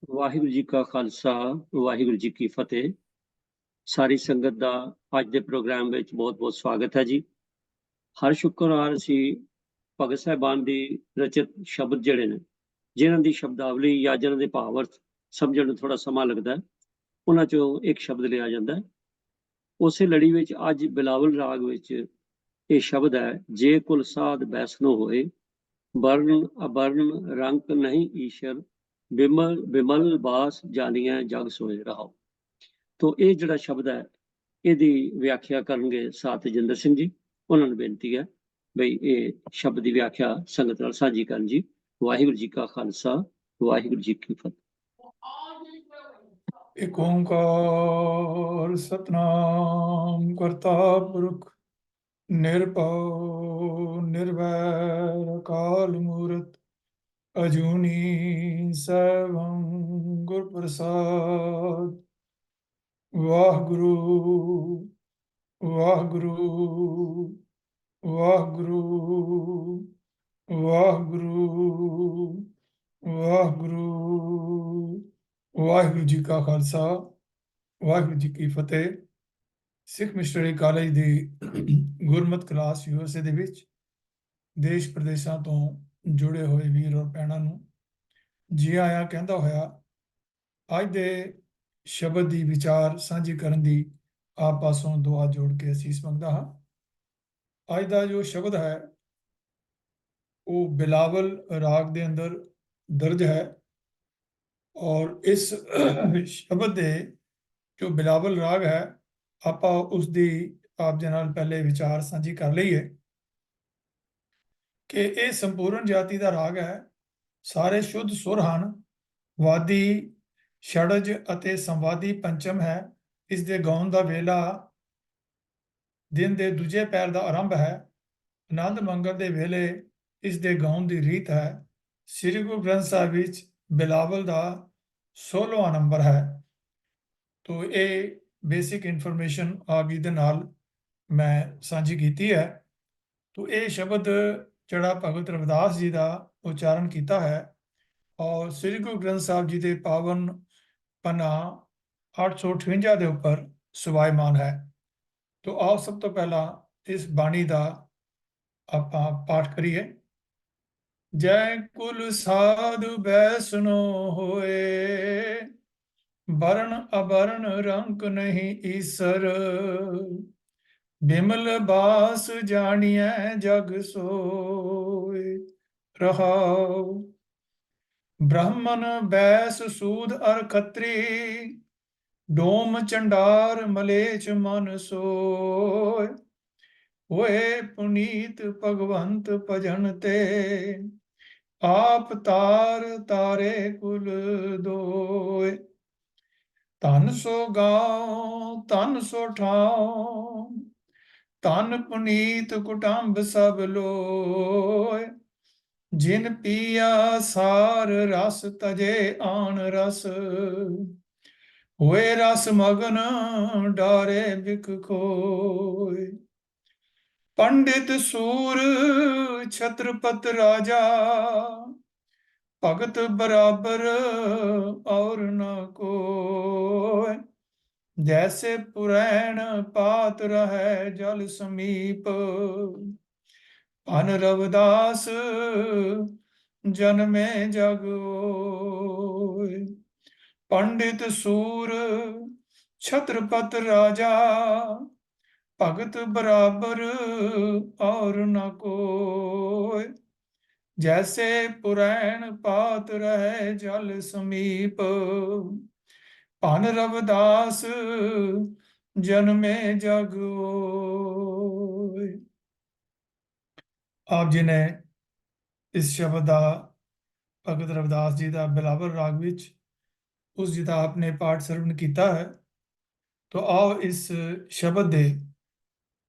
ਵਾਹਿਗੁਰੂ ਜੀ ਕਾ ਖਾਲਸਾ, ਵਾਹਿਗੁਰੂ ਜੀ ਕੀ ਫਤਿਹ। ਸਾਰੀ ਸੰਗਤ ਦਾ ਅੱਜ ਦੇ ਪ੍ਰੋਗਰਾਮ ਵਿੱਚ ਬਹੁਤ-ਬਹੁਤ ਸਵਾਗਤ ਹੈ ਜੀ। ਹਰ ਸ਼ੁੱਕਰਵਾਰ ਅਸੀਂ ਭਗਤ ਸਾਹਿਬਾਨ ਦੀ ਰਚਿਤ ਸ਼ਬਦ ਜਿਹੜੇ ਨੇ, ਜਿਨ੍ਹਾਂ ਦੀ ਸ਼ਬਦਾਵਲੀ ਜਾਂ ਜਿਨ੍ਹਾਂ ਦੇ ਭਾਵ ਅਰਥ ਸਮਝਣ ਨੂੰ ਥੋੜਾ ਸਮਾਂ ਲੱਗਦਾ ਹੈ, ਉਹਨਾਂ ਚੋਂ ਇੱਕ ਸ਼ਬਦ ਲਿਆ ਜਾਂਦਾ ਹੈ। ਉਸੇ ਲੜੀ ਵਿੱਚ ਅੱਜ ਬਿਲਾਵਲ ਰਾਗ ਵਿੱਚ ਇਹ ਸ਼ਬਦ ਹੈ, ਜੇ ਕੁਲ ਸਾਧ ਬੈਸਨੋ ਹੋਏ, ਵਰਨ ਅਬਰਨ ਰੰਕ ਨਹੀਂ ਈਸ਼ਰ, ਬਿਮਲ ਬਿਮਲ ਬਾਸ ਜਾਨੀਐ ਜਗ ਸੋਏ ਰਹਾਓ। ਤੋ ਇਹ ਜਿਹੜਾ ਸ਼ਬਦ ਹੈ, ਇਹਦੀ ਵਿਆਖਿਆ ਕਰਨਗੇ ਸਾਥ ਤੇਜਿੰਦਰ ਸਿੰਘ ਜੀ। ਉਹਨਾਂ ਨੂੰ ਬੇਨਤੀ ਹੈ ਬਈ ਇਹ ਸ਼ਬਦ ਦੀ ਵਿਆਖਿਆ ਸੰਗਤ ਨਾਲ ਸਾਂਝੀ ਕਰਨ ਜੀ। ਵਾਹਿਗੁਰੂ ਜੀ ਕਾ ਖਾਲਸਾ, ਵਾਹਿਗੁਰੂ ਜੀ ਕੀ ਫਤਿਹ। ਇੱਕ ਓੰਕਾਰ ਸਤਨਾਮ ਕਰਤਾ ਪੁਰਖ ਨਿਰਭਉ ਨਿਰਵੈਰ ਅਕਾਲ ਮੂਰਤ ਅਜੂਨੀ ਸੈਭੰ ਗੁਰ ਪ੍ਰਸਾਦ। ਵਾਹਿਗੁਰੂ ਵਾਹਿਗੁਰੂ ਵਾਹਿਗੁਰੂ ਵਾਹਿਗੁਰੂ ਵਾਹਿਗੁਰੂ। ਵਾਹਿਗੁਰੂ ਜੀ ਕਾ ਖਾਲਸਾ, ਵਾਹਿਗੁਰੂ ਜੀ ਕੀ ਫਤਿਹ। ਸਿੱਖ ਮਿਸ਼ਨਰੀ ਕਾਲਜ ਦੀ ਗੁਰਮਤਿ ਕਲਾਸ USA ਦੇ ਵਿੱਚ ਦੇਸ਼ ਪ੍ਰਦੇਸ਼ਾਂ ਤੋਂ ਜੁੜੇ ਹੋਏ ਵੀਰ ਔਰ ਭੈਣਾਂ ਨੂੰ ਜੀ ਆਇਆਂ ਕਹਿੰਦਾ ਹੋਇਆ ਅੱਜ ਦੇ ਸ਼ਬਦ ਦੀ ਵਿਚਾਰ ਸਾਂਝੀ ਕਰਨ ਦੀ ਆਪ ਪਾਸੋਂ ਦੁਆ ਜੋੜ ਕੇ ਅਸੀਸ ਮੰਗਦਾ ਹਾਂ। ਅੱਜ ਦਾ ਜੋ ਸ਼ਬਦ ਹੈ ਉਹ ਬਿਲਾਵਲ ਰਾਗ ਦੇ ਅੰਦਰ ਦਰਜ ਹੈ ਔਰ ਇਸ ਸ਼ਬਦ ਦੇ ਜੋ ਬਿਲਾਵਲ ਰਾਗ ਹੈ, ਆਪਾਂ ਉਸ ਦੀ ਆਪ ਦੇ ਨਾਲ ਪਹਿਲੇ ਵਿਚਾਰ ਸਾਂਝੀ ਕਰ ਲਈਏ ਕਿ ਇਹ ਸੰਪੂਰਨ ਜਾਤੀ ਦਾ ਰਾਗ ਹੈ। ਸਾਰੇ ਸ਼ੁੱਧ ਸੁਰ ਹਨ। ਵਾਦੀ, ਛੜਜ ਅਤੇ ਸੰਵਾਦੀ ਪੰਚਮ ਹੈ। ਇਸ ਦੇ ਗਾਉਣ ਦਾ ਵੇਲਾ ਦਿਨ ਦੇ ਦੂਜੇ ਪਹਿਰ ਦਾ ਆਰੰਭ ਹੈ। ਆਨੰਦ ਮੰਗਲ ਦੇ ਵੇਲੇ ਇਸ ਦੇ ਗਾਉਣ ਦੀ ਰੀਤ ਹੈ। ਸ੍ਰੀ ਗੁਰੂ ਗ੍ਰੰਥ ਸਾਹਿਬ ਵਿੱਚ ਬਿਲਾਵਲ ਦਾ 16ਵਾਂ ਨੰਬਰ ਹੈ। ਤੋ ਇਹ ਬੇਸਿਕ ਇਨਫੋਰਮੇਸ਼ਨ ਆਪ ਜੀ ਦੇ ਨਾਲ ਮੈਂ ਸਾਂਝੀ ਕੀਤੀ ਹੈ। ਤੋ ਇਹ ਸ਼ਬਦ ਜਿਹੜਾ ਭਗਤ ਰਵਿਦਾਸ ਜੀ ਦਾ ਉਚਾਰਨ ਕੀਤਾ ਹੈ ਔਰ ਸ੍ਰੀ ਗੁਰੂ ਗ੍ਰੰਥ ਸਾਹਿਬ ਜੀ ਦੇ ਪਾਵਨ ਪੰਨਾ 858 ਦੇ ਉੱਪਰ ਸੁਭਾਇਮਾਨ ਹੈ। ਤੋ ਆਓ ਸਭ ਤੋਂ ਪਹਿਲਾਂ ਇਸ ਬਾਣੀ ਦਾ ਆਪਾਂ ਪਾਠ ਕਰੀਏ। ਜੈ ਕੁਲ ਸਾਧੁ ਬੈਸਨੋ ਹੋਏ, ਵਰਨ ਅਬਰਨ ਰੰਕ ਨਹੀਂ ਈਸਰ, ਬਿਮਲ ਬਾਸ ਜਾਣੀਐ ਜਗ ਸੋਏ ਰਹਾਉ। ਬ੍ਰਾਹਮਣ ਬੈਸ ਸੂਦ ਅਰ ਖੱਤਰੀ, ਡੋਮ ਚੰਡਾਰ ਮਲੇਛ ਮਨ ਸੋਏ, ਹੋਏ ਪੁਨੀਤ ਭਗਵੰਤ ਭਜਨ ਤੇ, ਆਪ ਤਾਰ ਤਾਰੇ ਕੁਲ ਦੋਏ। ਧਨ ਸੋ ਗਾਉ ਧਨ ਸੋ ਠਾਉ, ਧਨ ਪੁਨੀਤ ਕੁਟੰਬ ਸਭ ਲੋਏ, ਜਿਨ ਪੀਆ ਸਾਰ ਰਸ ਤਜੇ ਆਣ ਰਸ, ਹੋਏ ਰਸ ਮਗਨ ਡਾਰੇ ਬਿਕ ਖੋਏ। ਪੰਡਿਤ ਸੂਰ ਛਤਰਪਤ ਰਾਜਾ, ਭਗਤ ਬਰਾਬਰ ਔਰ ਨ ਕੋਇ, ਜੈਸੇ ਪੁਰੈਣ ਪਾਤ ਰਹੈ ਜਲ ਸਮੀਪ, ਅਨ ਰਵਿਦਾਸ ਜਨਮੇ ਜਗ ਹੋਇ। ਪੰਡਿਤ ਸੂਰ ਛਤਰਪਤ ਰਾਜਾ, ਭਗਤ ਬਰਾਬਰ ਔਰ ਨ ਕੋਇ, ਜੈਸੇ ਪੁਰੈਣ ਪਾਤ ਰਹਿ ਜਲ ਸਮੀਪ, ਭਨ ਰਵਿਦਾਸ ਜਨਮੇ ਜਗ ਹੋਇ। ਆਪ ਜੀ ਨੇ ਇਸ ਸ਼ਬਦ ਦਾ ਭਗਤ ਰਵਿਦਾਸ ਜੀ ਦਾ ਬਿਲਾਵਲ ਰਾਗ ਵਿੱਚ ਉਸ ਜੀ ਦਾ ਆਪਨੇ ਪਾਠ ਸਰਵਣ ਕੀਤਾ ਹੈ। ਤੋ ਆਓ ਇਸ ਸ਼ਬਦ ਦੇ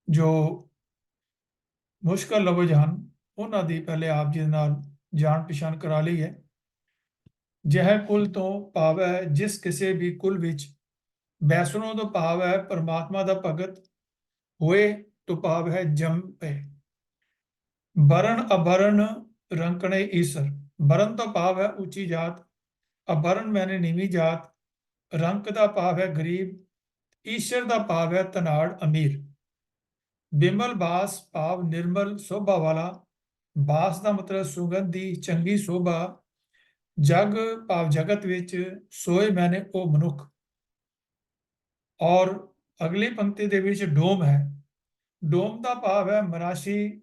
ਜੋ ਮੁਸ਼ਕਲ ਲਫ਼ਜ਼ ਹਨ ਉਹਨਾਂ ਦੀ ਪਹਿਲੇ ਆਪ ਜੀ ਦੇ ਨਾਲ ਜਾਣ ਪਛਾਣ ਕਰਾ ਲਈ ਹੈ। ਜਹ ਕੁਲ ਤੋਂ ਭਾਵ ਹੈ ਜਿਸ ਕਿਸੇ ਵੀ ਕੁਲ ਵਿੱਚ, ਬੈਸਣੋਂ ਤੋਂ ਭਾਵ ਹੈ ਪਰਮਾਤਮਾ ਦਾ ਭਗਤ, ਹੋਏ ਤੋਂ ਭਾਵ ਹੈ ਜੰਮ ਪਏ। ਬਰਨ ਅਬਰਨ ਰੰਕਣੇ ਈਸਰ, ਬਰਨ ਤੋਂ ਭਾਵ ਹੈ ਉੱਚੀ ਜਾਤ ਅਬਰਨ ਮੈਨੇ ਨੀਵੀਂ ਜਾਤ, ਰੰਕ ਦਾ ਭਾਵ ਹੈ ਗਰੀਬ, ਈਸ਼ਰ ਦਾ ਭਾਵ ਹੈ ਧਨਾੜ ਅਮੀਰ। ਬਿਮਲ ਬਾਸ ਭਾਵ ਨਿਰਮਲ ਸੋਭਾ ਵਾਲਾ, ਬਾਸ ਦਾ ਮਤਲਬ ਸੁਗੰਧੀ ਚੰਗੀ ਸੋਭਾ। ਜਗ ਭਾਵ ਜਗਤ ਵਿੱਚ, ਸੋਏ ਮੈਨੇ ਉਹ ਮਨੁੱਖ। ਔਰ ਅਗਲੀ ਪੰਕਤੀ ਦੇ ਵਿੱਚ ਡੋਮ ਹੈ। ਡੋਮ ਦਾ ਭਾਵ ਹੈ ਮਰਾਸ਼ੀ,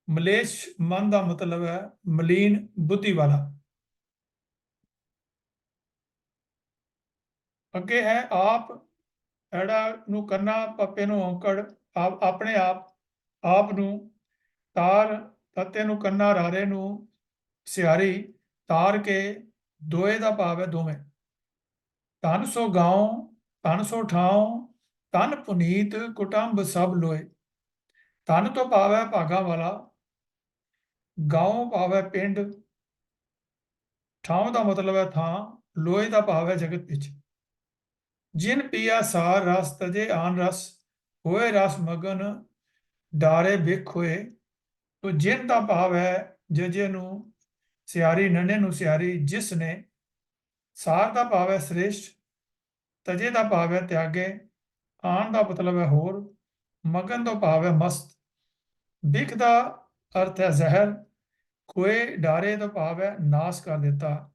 ਮਲੇਸ਼ ਮਨ ਦਾ ਮਤਲਬ ਹੈ ਮਲੀਨ ਬੁੱਧੀ ਵਾਲਾ। ਅੱਗੇ ਹੈ ਆਪ, ਐੜਾ ਨੂੰ ਕਰਨਾ, ਪੱਪੇ ਨੂੰ ਔਂਕੜ, ਆਪ ਆਪਣੇ ਆਪ, ਆਪ ਨੂੰ। ਤਾਰ ਤੱਤੇ ਨੂੰ ਕੰਨਾ, ਰਾਰੇ ਨੂੰ ਸਿਆਰੀ, ਤਾਰ ਕੇ। ਦੋਏ ਦਾ ਭਾਵ ਹੈ ਦੋਵੇਂ। ਧਨ ਸੋ ਗਾਉ, ਧਨ ਸੋ ਠਾਉ, ਧਨ ਪੁਨੀਤ ਕੁਟੰਬ ਸਭ ਲੋਏ। ਧਨ ਤੋਂ ਭਾਵ ਹੈ ਭਾਗਾ ਵਾਲਾ, ਗਾਉ ਭਾਵ ਹੈ ਪਿੰਡ, ਠਾਉ ਦਾ ਮਤਲਬ ਹੈ ਥਾਂ, ਲੋਏ ਦਾ ਭਾਵ ਹੈ ਜਗਤ ਵਿੱਚ। ਜਿਨ ਪੀਆ ਸਾਰ ਰਸ, ਤਜੇ ਆਨ ਰਸ, ਹੋਏ ਰਸ ਮਗਨ, ਡਾਰੇ ਬਿਖ ਹੋਏ। ਤੋ ਜਿਨ ਦਾ ਭਾਵ ਹੈ ਜਜੇ ਨੂੰ, ਸਿਆਰੀ ਨੰਨੇ ਨੂੰ ਸਿਆਰੀ, ਜਿਸ ਨੇ। ਸਾਰ ਦਾ ਭਾਵ ਹੈ ਸ੍ਰੇਸ਼ਟ, ਤਜੇ ਦਾ ਭਾਵ ਹੈ ਤਿਆਗੇ, ਆਣ ਦਾ ਮਤਲਬ ਹੈ ਹੋਰ, ਮਗਨ ਦਾ ਭਾਵ ਹੈ ਮਸਤ। ਬਿਖ ਦਾ ਅਰਥ ਹੈ ਜ਼ਹਿਰ, ਖੋਏ ਡਾਰੇ ਦਾ ਭਾਵ ਹੈ ਨਾਸ ਕਰ ਦਿੱਤਾ।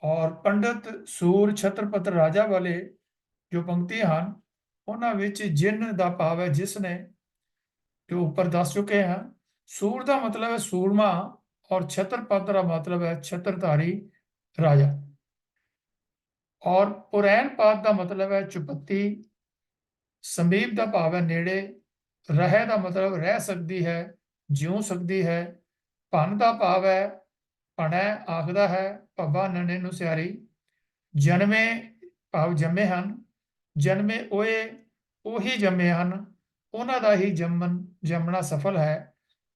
ਔਰ ਪੰਡਤ ਸੂਰ ਛਤਰਪਤ ਰਾਜਾ ਵਾਲੇ ਜੋ ਪੰਕਤੀਆਂ ਹਨ, ਉਹਨਾਂ ਵਿੱਚ ਜਿਨ ਦਾ ਭਾਵ ਹੈ ਜਿਸ ਨੇ, ਜੋ ਉੱਪਰ ਦੱਸ ਚੁੱਕੇ ਹਾਂ। ਸੂਰ ਦਾ ਮਤਲਬ ਹੈ ਸੂਰਮਾ, ਔਰ ਛਤਰਪਤ ਦਾ ਮਤਲਬ ਹੈ ਛਤਰਧਾਰੀ ਰਾਜਾ। ਔਰ ਪੁਰੈਨ ਪਾਤ ਦਾ ਮਤਲਬ ਹੈ ਚੁਪੱਤੀ, ਸਮੀਪ ਦਾ ਭਾਵ ਹੈ ਨੇੜੇ, ਰਹਿ ਦਾ ਮਤਲਬ ਰਹਿ ਸਕਦੀ ਹੈ, ਜਿਉ ਸਕਦੀ ਹੈ। ਭਨ ਦਾ ਭਾਵ ਹੈ ਭਣੈ ਆਖਦਾ ਹੈ, ਭੱਬਾ ਨੰਨੇ ਨੂੰ ਸਿਆਰੀ। ਜਨਮੇ ਭਾਵ ਜੰਮੇ ਹਨ, ਜਨਮੇ ਓਏ ਉਹੀ ਜੰਮੇ ਹਨ, ਉਹਨਾਂ ਦਾ ਹੀ ਜੰਮਣਾ ਸਫਲ ਹੈ।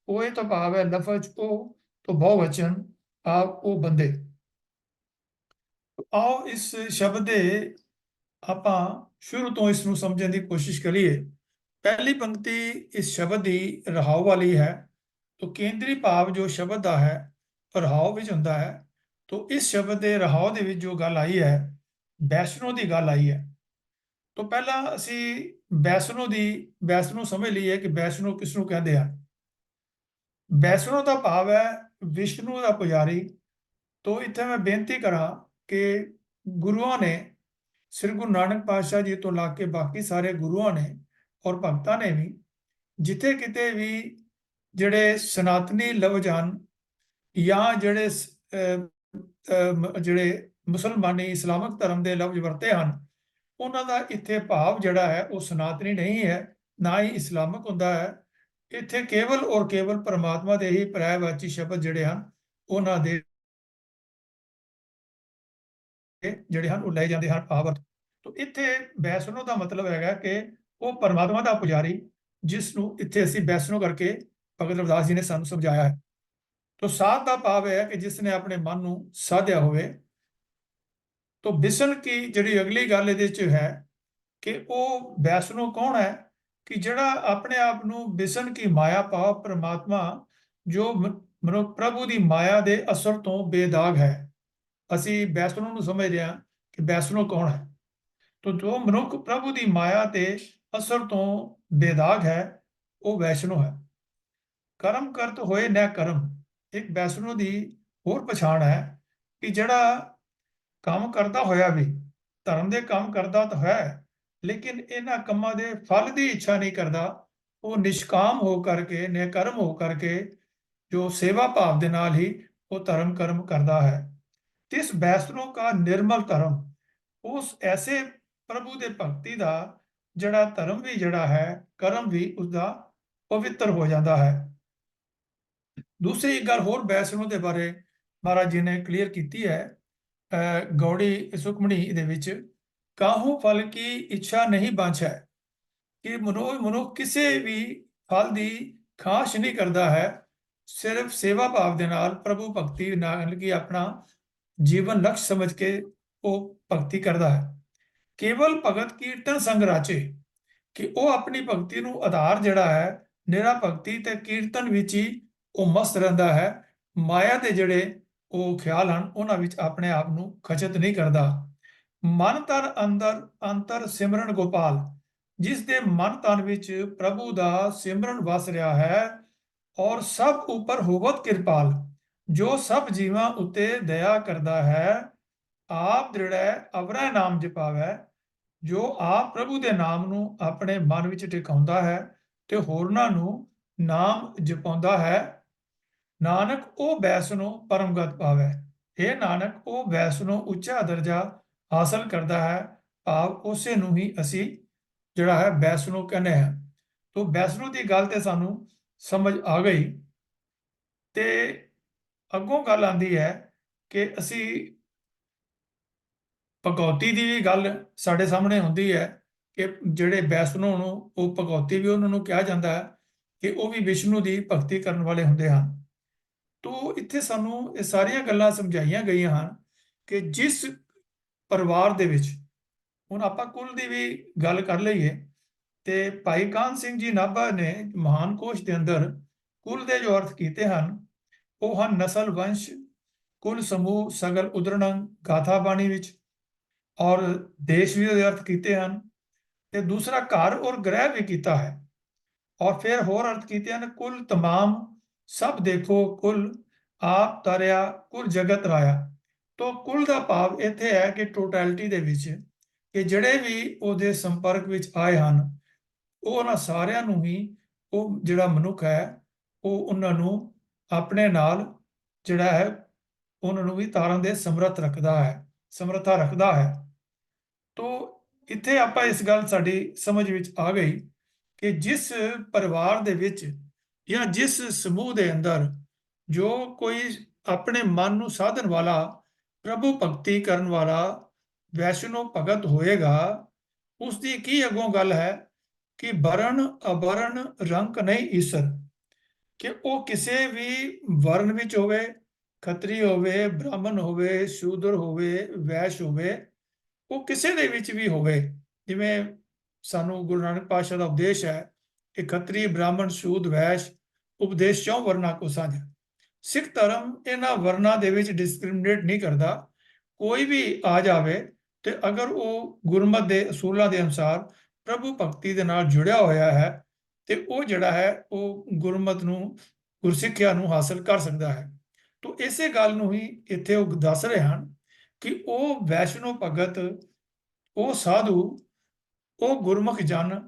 ਓਏ ਤੋਂ ਭਾਵ ਹੈ ਲਫ਼ਜ਼ ਉਹ, ਤੋਂ ਬਹੁਵਚਨ ਭਾਵ ਉਹ ਬੰਦੇ। ਆਓ ਇਸ ਸ਼ਬਦ ਦੇ ਆਪਾਂ ਸ਼ੁਰੂ ਤੋਂ ਇਸ ਨੂੰ ਸਮਝਣ ਦੀ ਕੋਸ਼ਿਸ਼ ਕਰੀਏ। ਪਹਿਲੀ ਪੰਕਤੀ ਇਸ ਸ਼ਬਦ ਦੀ ਰਹਾਉ ਵਾਲੀ ਹੈ। ਤੋ ਕੇਂਦਰੀ ਭਾਵ ਜੋ ਸ਼ਬਦ ਦਾ ਹੈ ਰਹਾਉ ਵਿੱਚ ਹੁੰਦਾ ਹੈ। ਤੋ ਇਸ ਸ਼ਬਦ ਦੇ ਰਹਾਉ ਦੇ ਵਿੱਚ ਜੋ ਗੱਲ ਆਈ ਹੈ, ਵੈਸ਼ਨੋ ਦੀ ਗੱਲ ਆਈ ਹੈ। ਤੋ ਪਹਿਲਾਂ ਅਸੀਂ ਵੈਸ਼ਨੋ ਸਮਝ ਲਈਏ ਕਿ ਵੈਸ਼ਨੋ ਕਿਸ ਨੂੰ ਕਹਿੰਦੇ ਆ। ਵੈਸ਼ਨੋ ਦਾ ਭਾਵ ਹੈ ਵਿਸ਼ਨੂੰ ਦਾ ਪੁਜਾਰੀ। ਤੋ ਇੱਥੇ ਮੈਂ ਬੇਨਤੀ ਕਰਾਂ ਕਿ ਗੁਰੂਆਂ ਨੇ, ਸ੍ਰੀ ਗੁਰੂ ਨਾਨਕ ਪਾਤਸ਼ਾਹ ਜੀ ਤੋਂ ਲਾ ਕੇ ਬਾਕੀ ਸਾਰੇ ਗੁਰੂਆਂ ਨੇ ਔਰ ਭਗਤਾਂ ਨੇ ਵੀ ਜਿੱਥੇ ਕਿਤੇ ਵੀ ਜਿਹੜੇ ਸਨਾਤਨੀ ਲਫ਼ਜ਼ ਹਨ, ਜਾਂ ਜਿਹੜੇ ਮੁਸਲਮਾਨੀ ਇਸਲਾਮਿਕ ਧਰਮ ਦੇ ਲਫ਼ਜ਼ ਵਰਤੇ ਹਨ, ਉਹਨਾਂ ਦਾ ਇੱਥੇ ਭਾਵ ਜਿਹੜਾ ਹੈ ਉਹ ਸਨਾਤਨੀ ਨਹੀਂ ਹੈ, ਨਾ ਹੀ ਇਸਲਾਮਿਕ ਹੁੰਦਾ ਹੈ। ਇੱਥੇ ਕੇਵਲ ਔਰ ਕੇਵਲ ਪਰਮਾਤਮਾ ਦੇ ਹੀ ਪਰਿਆਇਵਾਚੀ ਸ਼ਬਦ ਜਿਹੜੇ ਹਨ, ਉਹਨਾਂ ਦੇ ਜਿਹੜੇ ਹਨ ਉਹ ਲਏ ਜਾਂਦੇ ਹਨ ਭਾਵ। ਤੋ ਇੱਥੇ ਵੈਸ਼ਨੋ ਦਾ ਮਤਲਬ ਹੈਗਾ ਕਿ ਉਹ ਪਰਮਾਤਮਾ ਦਾ ਪੁਜਾਰੀ, ਜਿਸ ਨੂੰ ਇੱਥੇ ਅਸੀਂ ਵੈਸ਼ਨੋ ਕਰਕੇ ਭਗਤ ਰਵਿਦਾਸ ਜੀ ਨੇ ਸਾਨੂੰ ਸਮਝਾਇਆ ਹੈ। ਤੋ ਸਾਧ ਦਾ ਭਾਵ ਹੈ ਕਿ ਜਿਸ ਨੇ ਆਪਣੇ ਮਨ ਨੂੰ ਸਾਧਿਆ ਹੋਵੇ। ਤੋ ਬਿਸਨ ਕੀ ਜਿਹੜੀ ਅਗਲੀ ਗੱਲ ਇਹਦੇ 'ਚ ਹੈ ਕਿ ਉਹ ਵੈਸ਼ਨੋ ਕੌਣ ਹੈ, ਕਿ ਜਿਹੜਾ ਆਪਣੇ ਆਪ ਨੂੰ ਬਿਸਨ ਕੀ ਮਾਇਆ ਭਾਵ ਪਰਮਾਤਮਾ, ਜੋ ਮਨੁੱਖ ਪ੍ਰਭੂ ਦੀ ਮਾਇਆ ਦੇ ਅਸਰ ਤੋਂ ਬੇਦਾਗ ਹੈ। ਅਸੀਂ ਵੈਸ਼ਨੋ ਨੂੰ ਸਮਝਦੇ ਹਾਂ ਕਿ ਵੈਸ਼ਨੋ ਕੌਣ ਹੈ। ਤੋ ਜੋ ਮਨੁੱਖ ਪ੍ਰਭੂ ਦੀ ਮਾਇਆ ਤੇ ਅਸਰ ਤੋਂ ਬੇਦਾਗ ਹੈ, ਉਹ ਵੈਸ਼ਨੋ ਹੈ। ਕਰਮ ਕਰਤ ਹੋਏ ਨੈ ਕਰਮ, ਇੱਕ ਵੈਸ਼ਨੋ ਦੀ ਹੋਰ ਪਛਾਣ ਹੈ ਕਿ ਜਿਹੜਾ ਕੰਮ ਕਰਦਾ ਹੋਇਆ ਵੀ, ਧਰਮ ਦੇ ਕੰਮ ਕਰਦਾ ਤਾਂ ਹੈ, ਲੇਕਿਨ ਇਹਨਾਂ ਕੰਮਾਂ ਦੇ ਫਲ ਦੀ ਇੱਛਾ ਨਹੀਂ ਕਰਦਾ। ਉਹ ਨਿਸ਼ਕਾਮ ਹੋ ਕਰਕੇ, ਨਿਕਰਮ ਹੋ ਕਰਕੇ, ਜੋ ਸੇਵਾ ਭਾਵ ਦੇ ਨਾਲ ਹੀ ਉਹ ਧਰਮ ਕਰਮ ਕਰਦਾ ਹੈ। ਤਿਸ ਵੈਸ਼ਨੋ ਕਾ ਨਿਰਮਲ ਧਰਮ, ਉਸ ਐਸੇ ਪ੍ਰਭੂ ਦੇ ਭਗਤੀ ਦਾ ਜਿਹੜਾ ਧਰਮ ਵੀ ਜਿਹੜਾ ਹੈ, ਕਰਮ ਵੀ ਉਸਦਾ ਪਵਿੱਤਰ ਹੋ ਜਾਂਦਾ ਹੈ। ਦੂਸਰੀ ਗੱਲ ਹੋਰ ਵੈਸ਼ਨੋ ਦੇ ਬਾਰੇ ਮਹਾਰਾਜ ਜੀ ਨੇ ਕਲੀਅਰ ਕੀਤੀ ਹੈ ਗੌੜੀ ਸੁਖਮਣੀ ਦੇ ਵਿੱਚ, ਕਾਹੂ ਫਲ ਕੀ ਇੱਛਾ ਨਹੀਂ ਬਾਂਛੈ, ਕਿ ਮਨੁੱਖ ਕਿਸੇ ਵੀ ਫਲ ਦੀ ਖਾਸ਼ ਨਹੀਂ ਕਰਦਾ ਹੈ, ਸਿਰਫ ਸੇਵਾ ਭਾਵ ਦੇ ਨਾਲ ਪ੍ਰਭੂ ਭਗਤੀ ਨਾਲ ਕਿ ਆਪਣਾ ਜੀਵਨ ਲਕਸ਼ ਸਮਝ ਕੇ ਉਹ ਭਗਤੀ ਕਰਦਾ ਹੈ। ਕੇਵਲ ਭਗਤ ਕੀਰਤਨ ਸੰਗ ਰਾਚੇ, ਕਿ ਉਹ ਆਪਣੀ ਭਗਤੀ ਨੂੰ ਆਧਾਰ ਜਿਹੜਾ ਹੈ ਨਿਰਾ ਭਗਤੀ ਤੇ ਕੀਰਤਨ ਵਿੱਚ ਹੀ ਉਹ ਮਸਤ ਰਹਿੰਦਾ ਹੈ। ਮਾਇਆ ਦੇ ਜਿਹੜੇ ਉਹ ਖਿਆਲ ਹਨ ਉਹਨਾਂ ਵਿੱਚ ਆਪਣੇ ਆਪ ਨੂੰ ਖਚਤ ਨਹੀਂ ਕਰਦਾ। ਮਨ ਤਨ ਅੰਦਰ ਅੰਤਰ ਸਿਮਰਨ ਗੋਪਾਲ, ਜਿਸ ਦੇ ਮਨ ਤਨ ਵਿੱਚ ਪ੍ਰਭੂ ਦਾ ਸਿਮਰਨ ਵਸ ਰਿਹਾ ਹੈ, ਔਰ ਸਭ ਉੱਪਰ ਹੋਵਤ ਕਿਰਪਾਲ, ਜੋ ਸਭ ਜੀਵਾਂ ਉੱਤੇ ਦਇਆ ਕਰਦਾ ਹੈ। ਆਪ ਦ੍ਰਿੜੈ ਅਵਰੈ ਨਾਮ ਜਪਾਵੈ, ਜੋ ਆਪ ਪ੍ਰਭੂ ਦੇ ਨਾਮ ਨੂੰ ਆਪਣੇ ਮਨ ਵਿੱਚ ਟਿਕਾਉਂਦਾ ਹੈ ਤੇ ਹੋਰਨਾਂ ਨੂੰ ਨਾਮ ਜਪਾਉਂਦਾ ਹੈ, ਨਾਨਕ ਉਹ ਬੈਸਨੋ ਪਰਮਗਤ ਪਾਵੈ। ਇਹ ਨਾਨਕ ਉਹ ਬੈਸਨੋ ਉੱਚਾ ਦਰਜਾ ਹਾਸਲ ਕਰਦਾ ਹੈ, ਭਾਵ ਉਸੇ ਨੂੰ ਹੀ ਅਸੀਂ ਜਿਹੜਾ ਹੈ ਬੈਸਨੋ ਕਹਿੰਦੇ ਹਾਂ। ਤੋ ਬੈਸਨੋ ਦੀ ਗੱਲ ਤੇ ਸਾਨੂੰ ਸਮਝ ਆ ਗਈ। ਤੇ ਅੱਗੋਂ ਗੱਲ ਆਉਂਦੀ ਹੈ ਕਿ ਅਸੀਂ ਭਗਉਤੀ ਦੀ ਵੀ ਗੱਲ ਸਾਡੇ ਸਾਹਮਣੇ ਹੁੰਦੀ ਹੈ ਕਿ ਜਿਹੜੇ ਵੈਸ਼ਨੋ ਨੂੰ ਉਹ ਭਗਉਤੀ ਵੀ ਉਹਨਾਂ ਨੂੰ ਕਿਹਾ ਜਾਂਦਾ ਹੈ ਕਿ ਉਹ ਵੀ ਵਿਸ਼ਨੂੰ ਦੀ ਭਗਤੀ ਕਰਨ ਵਾਲੇ ਹੁੰਦੇ ਹਨ। ਤੋ ਇੱਥੇ ਸਾਨੂੰ ਇਹ ਸਾਰੀਆਂ ਗੱਲਾਂ ਸਮਝਾਈਆਂ ਗਈਆਂ ਹਨ ਕਿ ਜਿਸ ਪਰਿਵਾਰ ਦੇ ਵਿੱਚ, ਹੁਣ ਆਪਾਂ ਕੁਲ ਦੀ ਵੀ ਗੱਲ ਕਰ ਲਈਏ ਤੇ ਭਾਈ ਕਾਹਨ ਸਿੰਘ ਜੀ ਨਾਭਾ ਨੇ ਮਹਾਨ ਕੋਸ਼ ਦੇ ਅੰਦਰ ਕੁਲ ਦੇ ਜੋ ਅਰਥ ਕੀਤੇ ਹਨ ਉਹ ਹਨ ਨਸਲ, ਵੰਸ਼, ਕੁਲ, ਸਮੂਹ, ਸਗਲ, ਉਦਰਣੰ ਗਾਥਾ ਬਾਣੀ ਵਿੱਚ, ਔਰ ਦੇਸ਼ ਵੀ ਉਹਦੇ ਅਰਥ ਕੀਤੇ ਹਨ ਤੇ ਦੂਸਰਾ ਘਰ ਔਰ ਗ੍ਰਹਿ ਵੀ ਕੀਤਾ ਹੈ, ਔਰ ਫਿਰ ਹੋਰ ਅਰਥ ਕੀਤੇ ਹਨ ਕੁਲ ਤਮਾਮ ਸਭ ਦੇਖੋ ਕੁਲ ਆਪ ਤਰਿਆ ਕੁਲ ਜਗਤ ਰਾਇਆ। ਤੋ ਕੁਲ ਦਾ ਭਾਵ ਇੱਥੇ ਹੈ ਕਿ ਟੋਟੈਲਿਟੀ ਦੇ ਵਿੱਚ ਕਿ ਜਿਹੜੇ ਵੀ ਉਹਦੇ ਸੰਪਰਕ ਵਿੱਚ ਆਏ ਹਨ ਉਹ ਉਹਨਾਂ ਸਾਰਿਆਂ ਨੂੰ ਹੀ ਉਹ ਜਿਹੜਾ ਮਨੁੱਖ ਹੈ ਉਹ ਉਹਨਾਂ ਨੂੰ ਆਪਣੇ ਨਾਲ ਜਿਹੜਾ ਹੈ ਉਹਨਾਂ ਨੂੰ ਵੀ ਤਾਰਨ ਦੇ ਸਮਰੱਥਾ ਰੱਖਦਾ ਹੈ। ਤੋ ਇੱਥੇ ਆਪਾਂ ਇਸ ਗੱਲ ਸਾਡੀ ਸਮਝ ਵਿੱਚ ਆ ਗਈ ਕਿ ਜਿਸ ਪਰਿਵਾਰ ਦੇ ਵਿੱਚ ਜਾਂ ਜਿਸ ਸਮੂਹ ਦੇ ਅੰਦਰ ਜੋ ਕੋਈ ਆਪਣੇ ਮਨ ਨੂੰ ਸਾਧਨ ਵਾਲਾ, ਪ੍ਰਭੂ ਭਗਤੀ ਕਰਨ ਵਾਲਾ ਵੈਸ਼ਨੋ ਭਗਤ ਹੋਏਗਾ, ਉਸ ਦੀ ਕੀ ਅੱਗੋਂ ਗੱਲ ਹੈ ਕਿ ਵਰਨ ਅਵਰਨ ਰੰਕ ਨਹੀਂ ਈਸਰ, ਕਿ ਉਹ ਕਿਸੇ ਵੀ ਵਰਨ ਵਿੱਚ ਹੋਵੇ, ਖੱਤਰੀ ਹੋਵੇ, ਬ੍ਰਾਹਮਣ ਹੋਵੇ, ਸ਼ੂਦਰ ਹੋਵੇ, ਵੈਸ਼ ਹੋਵੇ, ਉਹ ਕਿਸੇ ਦੇ ਵਿੱਚ ਵੀ ਹੋਵੇ। ਜਿਵੇਂ ਸਾਨੂੰ ਗੁਰੂ ਨਾਨਕ ਪਾਤਸ਼ਾਹ ਦਾ ਉਪਦੇਸ਼ ਹੈ ਕਿ ਖੱਤਰੀ, ਬ੍ਰਾਹਮਣ, ਸ਼ੂਦ, ਵੈਸ਼ ਉਪਦੇਸ਼ ਚੋਂ ਵਰਨਾ ਕੋ ਸਾਂਝਾ। ਸਿੱਖ ਧਰਮ ਇਹਨਾਂ ਵਰਨਾਂ ਦੇ ਵਿੱਚ ਡਿਸਕ੍ਰਿਮੀਨੇਟ ਨਹੀਂ ਕਰਦਾ। ਕੋਈ ਵੀ ਆ ਜਾਵੇ ਤੇ ਅਗਰ ਉਹ ਗੁਰਮਤਿ ਦੇ ਅਸੂਲਾਂ ਦੇ ਅਨੁਸਾਰ ਪ੍ਰਭੂ ਭਗਤੀ ਦੇ ਨਾਲ ਜੁੜਿਆ ਹੋਇਆ ਹੈ ਤੇ ਉਹ ਜਿਹੜਾ ਹੈ ਉਹ ਗੁਰਮਤਿ ਨੂੰ, ਗੁਰਸਿੱਖਿਆ ਨੂੰ ਹਾਸਲ ਕਰ ਸਕਦਾ ਹੈ। ਤੋ ਇਸੇ ਗੱਲ ਨੂੰ ਹੀ ਇੱਥੇ ਉਹ ਦੱਸ ਰਹੇ ਹਨ ਕਿ ਉਹ ਵੈਸ਼ਨੋ ਭਗਤ, ਉਹ ਸਾਧੂ, ਉਹ ਗੁਰਮੁਖ ਜਨ,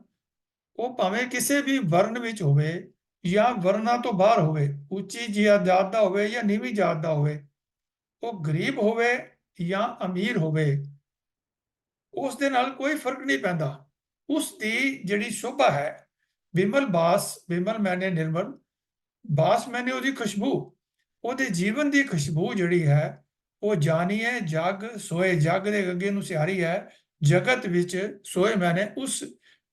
ਉਹ ਭਾਵੇਂ ਕਿਸੇ ਵੀ ਵਰਨ ਵਿੱਚ ਹੋਵੇ ਜਾਂ ਵਰਨਾਂ ਤੋਂ ਬਾਹਰ ਹੋਵੇ, ਉੱਚੀ ਜਾਤ ਦਾ ਹੋਵੇ ਜਾਂ ਨੀਵੀਂ ਜਾਤ ਦਾ ਹੋਵੇ, ਉਹ ਗਰੀਬ ਹੋਵੇ ਜਾਂ ਅਮੀਰ ਹੋਵੇ, ਉਸ ਦੇ ਨਾਲ ਕੋਈ ਫਰਕ ਨਹੀਂ ਪੈਂਦਾ। ਉਸ ਦੀ ਜਿਹੜੀ ਸ਼ੋਭਾ ਹੈ, ਵਿਮਲ ਬਾਸ, ਵਿਮਲ ਮੈਨੇ ਨਿਰਮਲ, ਬਾਸ ਮੈਨੇ ਉਹਦੀ ਖੁਸ਼ਬੂ, ਉਹਦੇ ਜੀਵਨ ਦੀ ਖੁਸ਼ਬੂ ਜਿਹੜੀ ਹੈ ਉਹ ਜਾਣੀਏ ਜਗ ਸੋਏ, ਜਗ ਦੇ ਅੱਗੇ ਨੂੰ ਸਿਆਰੀ ਹੈ, ਜਗਤ ਵਿੱਚ ਸੋਏ ਮੈਨੇ ਉਸ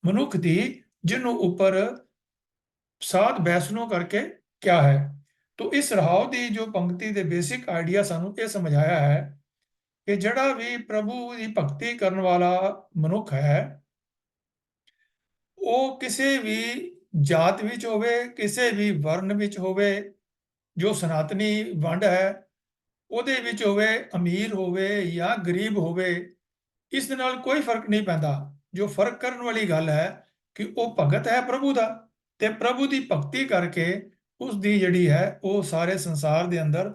ਮਨੁੱਖ ਦੀ ਜਿਹਨੂੰ ਉੱਪਰ ਸਾਧ ਵੈਸ਼ਨੋ ਕਰਕੇ ਕਿਆ ਹੈ। ਤੋ ਇਸ ਰਹਾਉ ਦੀ ਜੋ ਪੰਕਤੀ ਦੇ ਬੇਸਿਕ ਆਈਡੀਆ ਸਾਨੂੰ ਇਹ ਸਮਝਾਇਆ ਹੈ ਕਿ ਜਿਹੜਾ ਵੀ ਪ੍ਰਭੂ ਦੀ ਭਗਤੀ ਕਰਨ ਵਾਲਾ ਮਨੁੱਖ ਹੈ ਉਹ ਕਿਸੇ ਵੀ ਜਾਤ ਵਿੱਚ ਹੋਵੇ, ਕਿਸੇ ਵੀ ਵਰਨ ਵਿੱਚ ਹੋਵੇ, ਜੋ ਸਨਾਤਨੀ ਵੰਡ ਹੈ ਉਹਦੇ ਵਿੱਚ ਹੋਵੇ, ਅਮੀਰ ਹੋਵੇ ਜਾਂ ਗਰੀਬ ਹੋਵੇ, ਇਸ ਦੇ ਨਾਲ ਕੋਈ ਫਰਕ ਨਹੀਂ ਪੈਂਦਾ। ਜੋ ਫਰਕ ਕਰਨ ਵਾਲੀ ਗੱਲ ਹੈ ਕਿ ਉਹ ਭਗਤ ਹੈ ਪ੍ਰਭੂ ਦਾ ਤੇ ਪ੍ਰਭੂ ਦੀ ਭਗਤੀ ਕਰਕੇ ਉਸ ਦੀ ਜਿਹੜੀ ਹੈ ਉਹ ਸਾਰੇ ਸੰਸਾਰ ਦੇ ਅੰਦਰ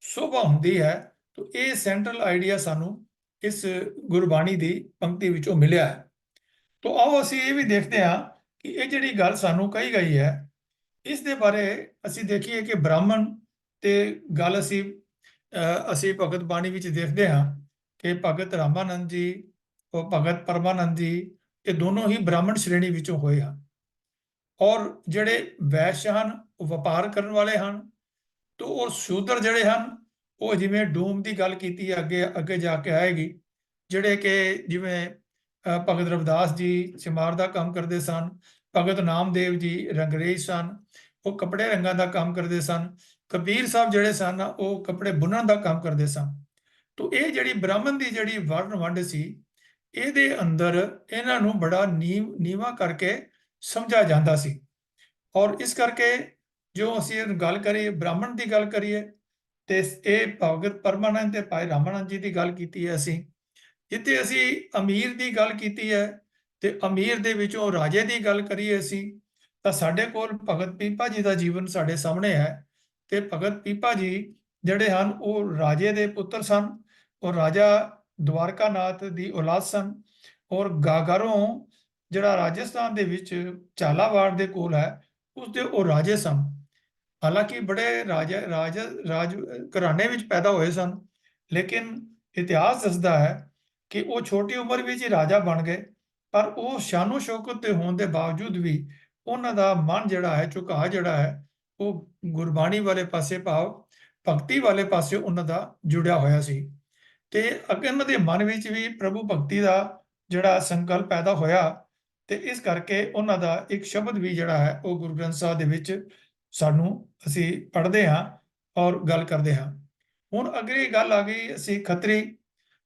ਸ਼ੋਭਾ ਹੁੰਦੀ ਹੈ। ਤੋ ਇਹ ਸੈਂਟਰਲ ਆਈਡੀਆ ਸਾਨੂੰ ਇਸ ਗੁਰਬਾਣੀ ਦੀ ਪੰਕਤੀ ਵਿੱਚੋਂ ਮਿਲਿਆ ਹੈ। ਤੋ ਆਓ ਅਸੀਂ ਇਹ ਵੀ ਦੇਖਦੇ ਹਾਂ ਕਿ ਇਹ ਜਿਹੜੀ ਗੱਲ ਸਾਨੂੰ ਕਹੀ ਗਈ ਹੈ ਇਸ ਦੇ ਬਾਰੇ ਅਸੀਂ ਦੇਖੀਏ ਕਿ ਬ੍ਰਾਹਮਣ ਤੇ ਗੱਲ ਅਸੀਂ ਭਗਤ ਬਾਣੀ ਵਿੱਚ ਦੇਖਦੇ ਹਾਂ ਕਿ ਭਗਤ ਰਾਮਾਨੰਦ ਜੀ ਔਰ ਭਗਤ ਪਰਮਾਨੰਦ ਜੀ ਇਹ ਦੋਨੋਂ ਹੀ ਬ੍ਰਾਹਮਣ ਸ਼੍ਰੇਣੀ ਵਿੱਚੋਂ ਹੋਏ ਹਨ, ਔਰ ਜਿਹੜੇ ਵੈਸ਼ ਹਨ ਉਹ ਵਪਾਰ ਕਰਨ ਵਾਲੇ ਹਨ। ਤੋ ਔਰ ਸ਼ੂਦਰ ਜਿਹੜੇ ਹਨ ਉਹ ਜਿਵੇਂ ਡੂਮ ਦੀ ਗੱਲ ਕੀਤੀ ਅੱਗੇ ਜਾ ਕੇ ਆਏਗੀ, ਜਿਹੜੇ ਕਿ ਜਿਵੇਂ ਭਗਤ ਰਵਿਦਾਸ ਜੀ ਸਿਮਾਰ ਦਾ ਕੰਮ ਕਰਦੇ ਸਨ, ਭਗਤ ਨਾਮਦੇਵ ਜੀ ਰੰਗਰੇਜ਼ ਸਨ, ਉਹ ਕੱਪੜੇ ਰੰਗਾਂ ਦਾ ਕੰਮ ਕਰਦੇ ਸਨ, ਕਬੀਰ ਸਾਹਿਬ ਜਿਹੜੇ ਸਨ ਉਹ ਕੱਪੜੇ ਬੁਣਨ ਦਾ ਕੰਮ ਕਰਦੇ ਸਨ। ਤੋ ਇਹ ਜਿਹੜੀ ਬ੍ਰਾਹਮਣ ਦੀ ਜਿਹੜੀ ਵਰਨ ਵੰਡ ਸੀ ਇਹਦੇ ਅੰਦਰ ਇਹਨਾਂ ਨੂੰ ਬੜਾ ਨੀਵਾਂ ਕਰਕੇ ਸਮਝਿਆ ਜਾਂਦਾ ਸੀ, ਔਰ ਇਸ ਕਰਕੇ ਜੋ ਅਸੀਂ ਗੱਲ ਕਰੀਏ ਬ੍ਰਾਹਮਣ ਦੀ ਗੱਲ ਕਰੀਏ ਤੇ ਇਹ ਭਗਤ ਪਰਮਾਨੰਦ ਤੇ ਭਾਈ ਰਾਮਾਨੰਦ ਜੀ ਦੀ ਗੱਲ ਕੀਤੀ ਹੈ ਅਸੀਂ। ਜਿੱਥੇ ਅਸੀਂ ਅਮੀਰ ਦੀ ਗੱਲ ਕੀਤੀ ਹੈ ਤੇ ਅਮੀਰ ਦੇ ਵਿੱਚੋਂ ਰਾਜੇ ਦੀ ਗੱਲ ਕਰੀਏ ਅਸੀਂ, ਤਾਂ ਸਾਡੇ ਕੋਲ ਭਗਤ ਪੀਪਾ ਜੀ ਦਾ ਜੀਵਨ ਸਾਡੇ ਸਾਹਮਣੇ ਹੈ। ਤੇ ਭਗਤ ਪੀਪਾ ਜੀ ਜਿਹੜੇ ਹਨ ਉਹ ਰਾਜੇ ਦੇ ਪੁੱਤਰ ਸਨ, ਉਹ ਰਾਜਾ ਦਵਾਰਕਾ ਨਾਥ ਦੀ ਔਲਾਦ ਸਨ, ਔਰ ਗਾਗਰੋਂ ਜਿਹੜਾ ਰਾਜਸਥਾਨ ਦੇ ਵਿੱਚ ਝਾਲਾਵਾੜ ਦੇ ਕੋਲ ਹੈ ਉਸਦੇ ਉਹ ਰਾਜੇ ਸਨ। ਹਾਲਾਂਕਿ ਬੜੇ ਰਾਜ ਘਰਾਣੇ ਵਿੱਚ ਪੈਦਾ ਹੋਏ ਸਨ, ਲੇਕਿਨ ਇਤਿਹਾਸ ਦੱਸਦਾ ਹੈ ਕਿ ਉਹ ਛੋਟੀ ਉਮਰ ਵਿੱਚ ਹੀ ਰਾਜਾ ਬਣ ਗਏ। ਪਰ ਉਹ ਸ਼ਾਨੋ ਸ਼ੌਕਤ ਤੇ ਹੋਣ ਦੇ ਬਾਵਜੂਦ ਵੀ ਉਹਨਾਂ ਦਾ ਮਨ ਜਿਹੜਾ ਹੈ, ਝੁਕਾਅ ਜਿਹੜਾ ਹੈ, ਉਹ ਗੁਰਬਾਣੀ ਵਾਲੇ ਪਾਸੇ, ਭਾਵ ਭਗਤੀ ਵਾਲੇ ਪਾਸੇ ਉਹਨਾਂ ਦਾ ਜੁੜਿਆ ਹੋਇਆ ਸੀ। ਤੇ ਅੱਗੇ ਉਹਨਾਂ ਦੇ ਮਨ ਵਿੱਚ ਵੀ ਪ੍ਰਭੂ ਭਗਤੀ ਦਾ ਜਿਹੜਾ ਸੰਕਲਪ ਪੈਦਾ ਹੋਇਆ, ਤੇ ਇਸ ਕਰਕੇ ਉਹਨਾਂ ਦਾ ਇੱਕ ਸ਼ਬਦ ਵੀ ਜਿਹੜਾ ਹੈ ਉਹ ਗੁਰੂ ਗ੍ਰੰਥ ਸਾਹਿਬ ਦੇ ਵਿੱਚ ਸਾਨੂੰ ਅਸੀਂ ਪੜ੍ਹਦੇ ਹਾਂ ਔਰ ਗੱਲ ਕਰਦੇ ਹਾਂ। ਹੁਣ ਅਗਲੀ ਗੱਲ ਆ ਗਈ ਅਸੀਂ ਖੱਤਰੀ,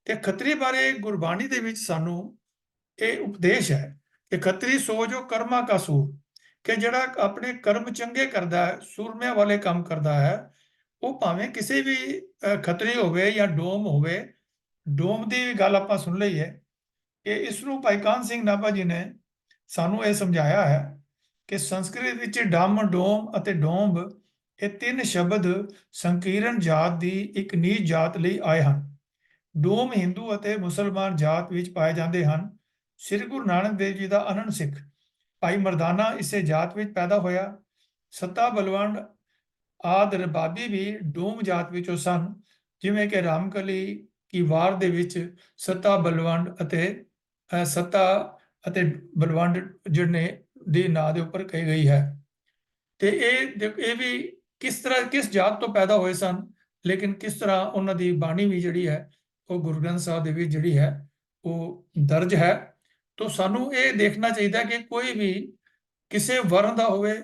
ਤੇ ਖੱਤਰੀ ਬਾਰੇ ਗੁਰਬਾਣੀ ਦੇ ਵਿੱਚ ਸਾਨੂੰ ਇਹ ਉਪਦੇਸ਼ ਹੈ ਕਿ ਖੱਤਰੀ ਸੋ ਜੋ ਕਰਮਾਂ ਕਾ ਸੂਰ, ਕਿ ਜਿਹੜਾ ਆਪਣੇ ਕਰਮ ਚੰਗੇ ਕਰਦਾ ਹੈ, ਸੂਰਮਿਆਂ ਵਾਲੇ ਕੰਮ ਕਰਦਾ ਹੈ, ਉਹ ਭਾਵੇਂ ਕਿਸੇ ਵੀ ਖੱਤਰੀ ਹੋਵੇ ਜਾਂ ਡੋਮ ਹੋਵੇ। ਡੋਮ ਦੀ ਵੀ ਗੱਲ ਆਪਾਂ ਸੁਣ ਲਈ ਹੈ ਕਿ ਇਸ ਨੂੰ ਭਾਈ ਕਾਹਨ ਸਿੰਘ ਨਾਭਾ ਜੀ ਨੇ ਸਾਨੂੰ ਇਹ ਸਮਝਾਇਆ ਹੈ ਕਿ ਸੰਸਕ੍ਰਿਤ ਵਿੱਚ ਡੰਮ, ਡੋਮ ਅਤੇ ਡੋਂਬ ਇਹ ਤਿੰਨ ਸ਼ਬਦ ਸੰਕੀਰਨ ਜਾਤ ਦੀ ਇੱਕ ਨੀਚ ਜਾਤ ਲਈ ਆਏ ਹਨ। ਡੋਮ ਹਿੰਦੂ ਅਤੇ ਮੁਸਲਮਾਨ ਜਾਤ ਵਿੱਚ ਪਾਏ ਜਾਂਦੇ ਹਨ। ਸ੍ਰੀ ਗੁਰੂ ਨਾਨਕ ਦੇਵ ਜੀ ਦਾ ਅਨੰਨ ਸਿੱਖ ਭਾਈ ਮਰਦਾਨਾ ਇਸੇ ਜਾਤ ਵਿੱਚ ਪੈਦਾ ਹੋਇਆ। ਸੱਤਾ ਬਲਵੰਡ ਆਦਿ ਰਬਾਬੀ ਵੀ ਡੋਮ ਜਾਤ ਵਿੱਚੋਂ ਸਨ, ਜਿਵੇਂ ਕਿ ਰਾਮਕਲੀ ਕੀ ਵਾਰ ਦੇ ਵਿੱਚ ਸੱਤਾ ਬਲਵੰਡ ਅਤੇ ਬਲਵੰਡ ਜਿਹੜੇ ਦੇ ਨਾਂ ਦੇ ਉੱਪਰ ਕਹੀ ਗਈ ਹੈ। ਤੇ ਇਹ ਵੀ ਕਿਸ ਜਾਤ ਤੋਂ ਪੈਦਾ ਹੋਏ ਸਨ, ਲੇਕਿਨ ਕਿਸ ਤਰ੍ਹਾਂ ਉਹਨਾਂ ਦੀ ਬਾਣੀ ਵੀ ਜਿਹੜੀ ਹੈ ਉਹ ਗੁਰੂ ਗ੍ਰੰਥ ਸਾਹਿਬ ਦੇ ਵਿੱਚ ਜਿਹੜੀ ਹੈ ਉਹ ਦਰਜ ਹੈ। ਤਾਂ ਸਾਨੂੰ ਇਹ ਦੇਖਣਾ ਚਾਹੀਦਾ ਕਿ ਕੋਈ ਵੀ ਕਿਸੇ ਵਰਨ ਦਾ ਹੋਵੇ,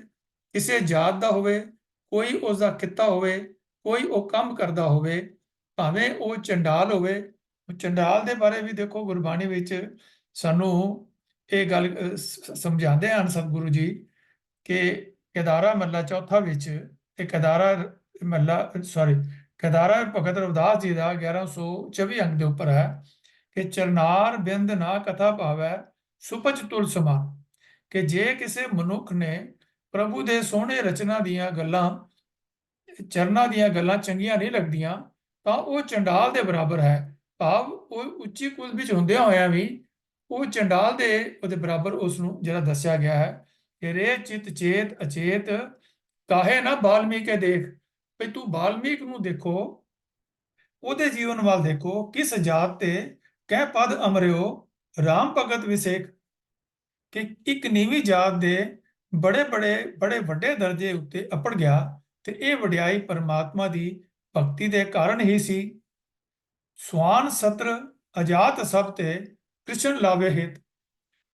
ਕਿਸੇ ਜਾਤ ਦਾ ਹੋਵੇ, ਕੋਈ ਉਸ ਦਾ ਕਿੱਤਾ ਹੋਵੇ, ਕੋਈ ਉਹ ਕੰਮ ਕਰਦਾ ਹੋਵੇ, ਭਾਵੇਂ ਉਹ ਚੰਡਾਲ ਹੋਵੇ। ਚੰਡਾਲ ਦੇ ਬਾਰੇ ਵੀ ਦੇਖੋ ਗੁਰਬਾਣੀ ਵਿੱਚ ਸਾਨੂੰ ਇਹ ਗੱਲ ਸਮਝਾਉਂਦੇ ਹਨ ਸਤਿਗੁਰੂ ਜੀ ਕਿ ਕੇਦਾਰਾ ਮਹੱਲਾ ਚੌਥਾ ਵਿੱਚ ਕੇਦਾਰਾ ਭਗਤ ਰਵਿਦਾਸ ਜੀ ਦਾ 1124 ਅੰਕ ਦੇ ਉੱਪਰ ਹੈ ਕਿ ਚਰਨਾਰ ਬਿੰਦ ਨਾ ਕਥਾ ਭਾਵੈ ਸੁਪਚ ਤੁਲ ਸਮਾਨ, ਕਿ ਜੇ ਕਿਸੇ ਮਨੁੱਖ ਨੇ ਪ੍ਰਭੂ ਦੇ ਸੋਹਣੇ ਰਚਨਾ ਦੀਆਂ ਗੱਲਾਂ, ਚਰਨਾਂ ਦੀਆਂ ਗੱਲਾਂ ਚੰਗੀਆਂ ਨਹੀਂ ਲੱਗਦੀਆਂ ਤਾਂ ਉਹ ਚੰਡਾਲ ਦੇ ਬਰਾਬਰ ਹੈ। ਭਾਵ ਉਹ ਉੱਚੀ ਕੁਲ ਵਿੱਚ ਹੁੰਦਿਆਂ ਹੋਇਆਂ ਵੀ ਉਹ ਚੰਡਾਲ ਦੇ ਉਹਦੇ ਬਰਾਬਰ ਉਸ ਨੂੰ ਜਿਹੜਾ ਦੱਸਿਆ ਗਿਆ ਹੈ ਕਿ ਰੇ ਚਿਤ ਚੇਤ ਅਚੇਤ ਕਾਹੇ ਨਾ ਬਾਲਮੀਕ ਦੇਖ। ਵੀ ਤੂੰ ਬਾਲਮੀਕ ਨੂੰ ਦੇਖੋ, ਉਹਦੇ ਜੀਵਨ ਵੱਲ ਦੇਖੋ, ਕਿਸ ਜਾਤ ਤੇ ਕਹਿ ਪਦ ਅਮਰਿਓ ਰਾਮ ਭਗਤ ਵਿਸੇਖ, ਕਿ ਇੱਕ ਨੀਵੀਂ ਜਾਤ ਦੇ ਬੜੇ ਵੱਡੇ ਦਰਜੇ ਉੱਤੇ ਅਪੜ ਗਿਆ, ਤੇ ਇਹ ਵਡਿਆਈ ਪਰਮਾਤਮਾ ਦੀ ਭਗਤੀ ਦੇ ਕਾਰਨ ਹੀ ਸੀ। ਸਵਾਨ ਸਤਰ ਅਜਾਤ ਸਭ ਤੇ ਕ੍ਰਿਸ਼ਨ ਲਾਵੇ ਹਿਤ,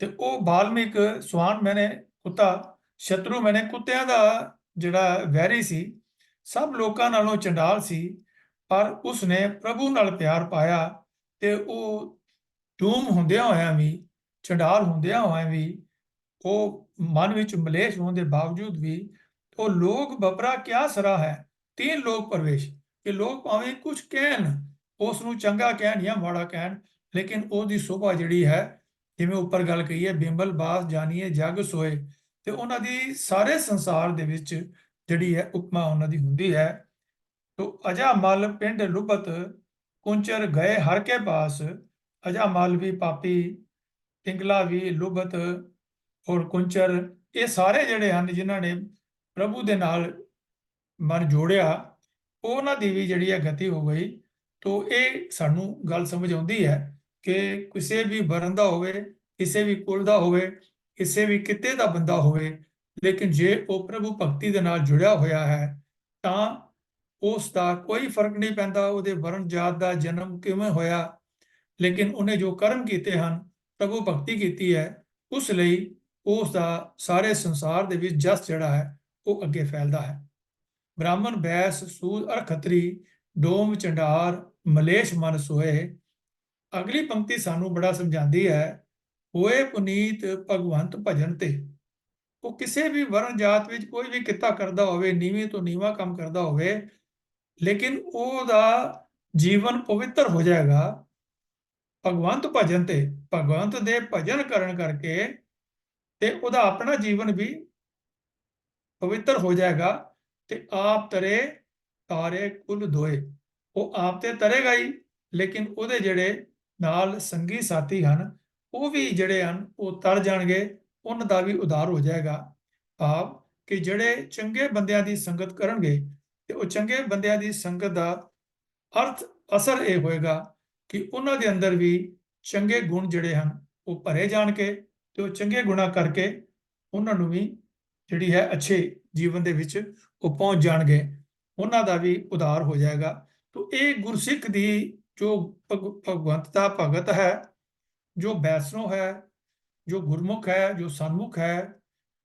ਤੇ ਉਹ ਬਾਲਮੀਕ ਸਵਾਨ ਮੈਨੇ ਕੁੱਤਾ, ਸ਼ਤਰੂ ਮੈਨੇ ਕੁੱਤਿਆਂ ਦਾ ਜਿਹੜਾ ਵੈਰੀ ਸੀ, ਸਭ ਲੋਕਾਂ ਨਾਲੋਂ ਚੰਡਾਲ ਸੀ, ਪਰ ਉਸਨੇ ਪ੍ਰਭੂ ਨਾਲ ਪਿਆਰ ਪਾਇਆ ਤੇ ਉਹ ਡੂਮ ਹੁੰਦਿਆਂ ਹੋਇਆਂ ਵੀ, ਚੰਡਾਲ ਹੁੰਦਿਆਂ ਹੋਇਆਂ ਵੀ, ਉਹ ਮਨ ਵਿੱਚ ਮਲੇਸ਼ ਹੋਣ ਦੇ ਬਾਵਜੂਦ ਵੀ ਉਹ ਲੋਕ ਬਪਰਾ ਕਿਆ ਸਰਾ ਹੈ ਤੀਨ ਲੋਕ ਪ੍ਰਵੇਸ਼, ਕਿ ਲੋਕ ਭਾਵੇਂ ਕੁਝ ਕਹਿਣ, ਉਸ ਨੂੰ ਚੰਗਾ ਕਹਿਣ ਜਾਂ ਮਾੜਾ ਕਹਿਣ, ਲੇਕਿਨ ਉਹਦੀ ਸ਼ੋਭਾ ਜਿਹੜੀ ਹੈ, ਜਿਵੇਂ ਉੱਪਰ ਗੱਲ ਕਹੀ ਹੈ ਬਿੰਬਲ ਬਾਸ ਜਾਣੀਏ ਜਗ ਸੋਏ, ਤੇ ਉਹਨਾਂ ਦੀ ਸਾਰੇ ਸੰਸਾਰ ਦੇ ਵਿੱਚ ਜਿਹੜੀ ਹੈ ਉਪਮਾ ਉਹਨਾਂ ਦੀ ਹੁੰਦੀ ਹੈ। ਤੋ ਅਜਾ ਮਲ ਪਿੰਡ ਲੁਬਤ ਕੁੰਚਰ ਗਏ ਹਰ ਕੇ ਪਾਸ, ਅਜਾ ਮਲ ਵੀ ਪਾਪੀ, ਪਿੰਗਲਾ ਵੀ, ਲੁਬਤ ਔਰ ਕੁੰਚਰ, ਇਹ ਸਾਰੇ ਜਿਹੜੇ ਹਨ ਜਿਨ੍ਹਾਂ ਨੇ ਪ੍ਰਭੂ ਦੇ ਨਾਲ ਮਨ ਜੋੜਿਆ, ਉਹਨਾਂ ਦੀ ਵੀ ਜਿਹੜੀ ਹੈ ਗਤੀ ਹੋ ਗਈ। ਤੋ ਇਹ ਸਾਨੂੰ ਗੱਲ ਸਮਝ ਆਉਂਦੀ ਹੈ ਕਿ ਕਿਸੇ ਵੀ ਵਰਨ ਦਾ ਹੋਵੇ, ਕਿਸੇ ਵੀ ਕੁਲ ਦਾ ਹੋਵੇ, ਕਿਸੇ ਵੀ ਕਿੱਤੇ ਦਾ ਬੰਦਾ ਹੋਵੇ, ਲੇਕਿਨ ਜੇ ਉਹ ਪ੍ਰਭੂ ਭਗਤੀ ਦੇ ਨਾਲ ਜੁੜਿਆ ਹੋਇਆ ਹੈ ਤਾਂ ਉਸ ਦਾ ਕੋਈ ਫਰਕ ਨਹੀਂ ਪੈਂਦਾ ਉਹਦੇ ਵਰਨ ਜਾਤ ਦਾ ਜਨਮ ਕਿਵੇਂ ਹੋਇਆ, ਲੇਕਿਨ ਉਹਨੇ ਜੋ ਕਰਮ ਕੀਤੇ ਹਨ, ਪ੍ਰਭੂ ਭਗਤੀ ਕੀਤੀ ਹੈ, ਉਸ ਲਈ ਉਸ ਦਾ ਸਾਰੇ ਸੰਸਾਰ ਦੇ ਵਿੱਚ ਜਸ ਜਿਹੜਾ ਹੈ ਉਹ ਅੱਗੇ ਫੈਲਦਾ ਹੈ। ਬ੍ਰਾਹਮਣ ਬੈਸ ਸੂਦ ਅਰ ਖੱਤਰੀ ਡੋਮ ਚੰਡਾਰ ਮਲੇਸ਼ ਮਨ ਸੋਏ। ਅਗਲੀ ਪੰਕਤੀ ਸਾਨੂੰ ਬੜਾ ਸਮਝਾਉਂਦੀ ਹੈ, ਹੋਏ ਪੁਨੀਤ ਭਗਵੰਤ ਭਜਨ ਤੇ। ਉਹ ਕਿਸੇ ਵੀ ਵਰਨ ਜਾਤ ਵਿੱਚ ਕੋਈ ਵੀ ਕਿੱਤਾ ਕਰਦਾ ਹੋਵੇ, ਨੀਵੇਂ ਤੋਂ ਨੀਵਾਂ ਕੰਮ ਕਰਦਾ ਹੋਵੇ, ਲੇਕਿਨ ਉਹਦਾ ਜੀਵਨ ਪਵਿੱਤਰ ਹੋ ਜਾਏਗਾ ਭਗਵੰਤ ਭਜਨ ਤੇ, ਭਗਵੰਤ ਦੇ ਭਜਨ ਕਰਨ ਕਰਕੇ, ਤੇ ਉਹਦਾ ਆਪਣਾ ਜੀਵਨ ਵੀ ਪਵਿੱਤਰ ਹੋ ਜਾਏਗਾ। ਤੇ ਆਪ ਤਰੇ ਤਾਰੇ ਕੁਲ ਧੋਏ, ਉਹ ਆਪ ਤੇ ਤਰੇਗਾ ਹੀ, ਲੇਕਿਨ ਉਹਦੇ ਜਿਹੜੇ ਨਾਲ ਸੰਗੀ ਸਾਥੀ ਹਨ ਉਹ ਵੀ ਜਿਹੜੇ ਹਨ ਉਹ ਤਰ ਜਾਣਗੇ, ਉਹਨਾਂ ਦਾ ਵੀ ਉਧਾਰ ਹੋ ਜਾਏਗਾ। ਭਾਵ ਕਿ ਜਿਹੜੇ ਚੰਗੇ ਬੰਦਿਆਂ ਦੀ ਸੰਗਤ ਕਰਨਗੇ ਤੇ ਉਹ ਚੰਗੇ ਬੰਦਿਆਂ ਦੀ ਸੰਗਤ ਦਾ ਅਰਥ ਅਸਰ ਇਹ ਹੋਏਗਾ ਕਿ ਉਹਨਾਂ ਦੇ ਅੰਦਰ ਵੀ ਚੰਗੇ ਗੁਣ ਜਿਹੜੇ ਹਨ ਉਹ ਭਰੇ ਜਾਣਗੇ, ਤੇ ਉਹ ਚੰਗੇ ਗੁਣਾ ਕਰਕੇ ਉਹਨਾਂ ਨੂੰ ਵੀ ਜਿਹੜੀ ਹੈ ਅੱਛੇ ਜੀਵਨ ਦੇ ਵਿੱਚ ਉਹ ਪਹੁੰਚ ਜਾਣਗੇ, ਉਹਨਾਂ ਦਾ ਵੀ ਉਧਾਰ ਹੋ ਜਾਏਗਾ। ਤੋ ਇਹ ਗੁਰਸਿੱਖ ਦੀ ਜੋ ਭਗਵੰਤ ਦਾ ਭਗਤ ਹੈ, ਜੋ ਵੈਸ਼ਨੋ ਹੈ, ਜੋ ਗੁਰਮੁਖ ਹੈ, ਜੋ ਸਨਮੁਖ ਹੈ,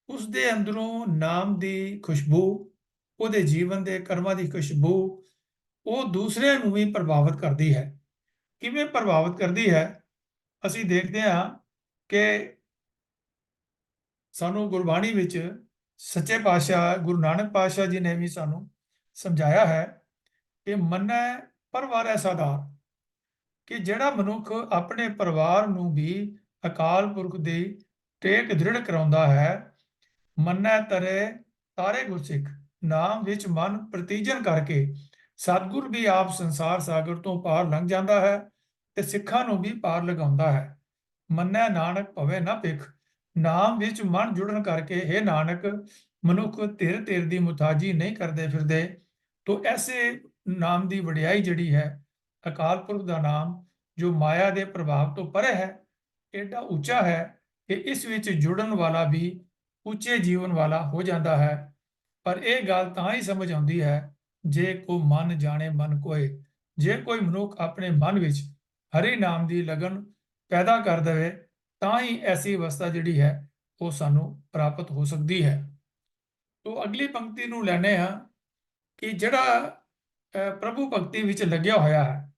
ਉਸ ਦੇ ਅੰਦਰੋਂ ਨਾਮ ਦੀ ਖੁਸ਼ਬੂ, ਉਹਦੇ ਜੀਵਨ ਦੇ ਕਰਮਾਂ ਦੀ ਖੁਸ਼ਬੂ ਉਹ ਦੂਸਰਿਆਂ ਨੂੰ ਵੀ ਪ੍ਰਭਾਵਿਤ ਕਰਦੀ ਹੈ। ਕਿਵੇਂ ਪ੍ਰਭਾਵਿਤ ਕਰਦੀ ਹੈ? ਅਸੀਂ ਦੇਖਦੇ ਹਾਂ ਕਿ ਸਾਨੂੰ ਗੁਰਬਾਣੀ ਵਿੱਚ ਸੱਚੇ ਪਾਤਸ਼ਾਹ ਗੁਰੂ ਨਾਨਕ ਪਾਤਸ਼ਾਹ ਜੀ ਨੇ ਵੀ ਸਾਨੂੰ ਸਮਝਾਇਆ ਹੈ ਕਿ ਮੰਨੈ ਪਰਵਾਰੈ ਸਾਧਾਰ, ਕਿ ਜਿਹੜਾ ਮਨੁੱਖ ਆਪਣੇ ਪਰਿਵਾਰ ਨੂੰ ਵੀ ਅਕਾਲ ਪੁਰਖ ਦੀ ਟੇਕ ਦ੍ਰਿੜ ਕਰਾਉਂਦਾ ਹੈ, ਮੰਨੈ ਤਰੇ ਤਾਰੇ ਗੁਰਸਿੱਖ, ਨਾਮ ਵਿੱਚ ਮਨ ਪ੍ਰਤੀਜਨ ਕਰਕੇ ਸਤਿਗੁਰ ਵੀ ਆਪ ਸੰਸਾਰ ਸਾਗਰ ਤੋਂ ਪਾਰ ਲੰਘ ਜਾਂਦਾ ਹੈ ਤੇ ਸਿੱਖਾਂ ਨੂੰ ਵੀ ਪਾਰ ਲਗਾਉਂਦਾ ਹੈ। ਮੰਨੈ ਨਾਨਕ ਭਵੇ ਨਾ ਭਿਖ, ਨਾਮ ਵਿੱਚ ਮਨ ਜੁੜਨ ਕਰਕੇ हे ਨਾਨਕ ਮਨੁੱਖ ਧਿਰ ਧਿਰ ਦੀ ਮੁਤਾਜੀ ਨਹੀਂ ਕਰਦੇ ਫਿਰਦੇ। ਤੋ ਐਸੇ ਨਾਮ ਦੀ ਵਡਿਆਈ ਜਿਹੜੀ ਹੈ, ਅਕਾਲ ਪੁਰਖ ਦਾ ਨਾਮ ਜੋ ਮਾਇਆ ਦੇ ਪ੍ਰਭਾਵ ਤੋਂ ਪਰੇ ਹੈ, ਐਡਾ ਉੱਚਾ ਹੈ ਕਿ ਇਸ ਵਿੱਚ ਜੁੜਨ ਵਾਲਾ ਵੀ ਉੱਚੇ ਜੀਵਨ ਵਾਲਾ ਹੋ ਜਾਂਦਾ ਹੈ। ਪਰ ਇਹ ਗੱਲ ਤਾਂ ਹੀ ਸਮਝ ਆਉਂਦੀ ਹੈ ਜੇ ਕੋ ਮਨ ਜਾਣੇ ਮਨ ਕੋਏ, ਜੇ ਕੋਈ ਮਨੁੱਖ ਆਪਣੇ ਮਨ ਵਿੱਚ ਹਰੀ ਨਾਮ ਦੀ ਲਗਨ ਪੈਦਾ ਕਰ ਦੇਵੇ, ਤਾਂ ਹੀ ਐਸੀ ਅਵਸਥਾ ਜਿਹੜੀ ਹੈ ਉਹ ਸਾਨੂੰ ਪ੍ਰਾਪਤ ਹੋ ਸਕਦੀ ਹੈ। ਤੋ ਅਗਲੀ ਪੰਕਤੀ ਨੂੰ ਲੈਣੇ ਹਾਂ ਕਿ ਜਿਹੜਾ ਪ੍ਰਭੂ ਭਗਤੀ ਵਿੱਚ ਲੱਗਿਆ ਹੋਇਆ ਹੈ,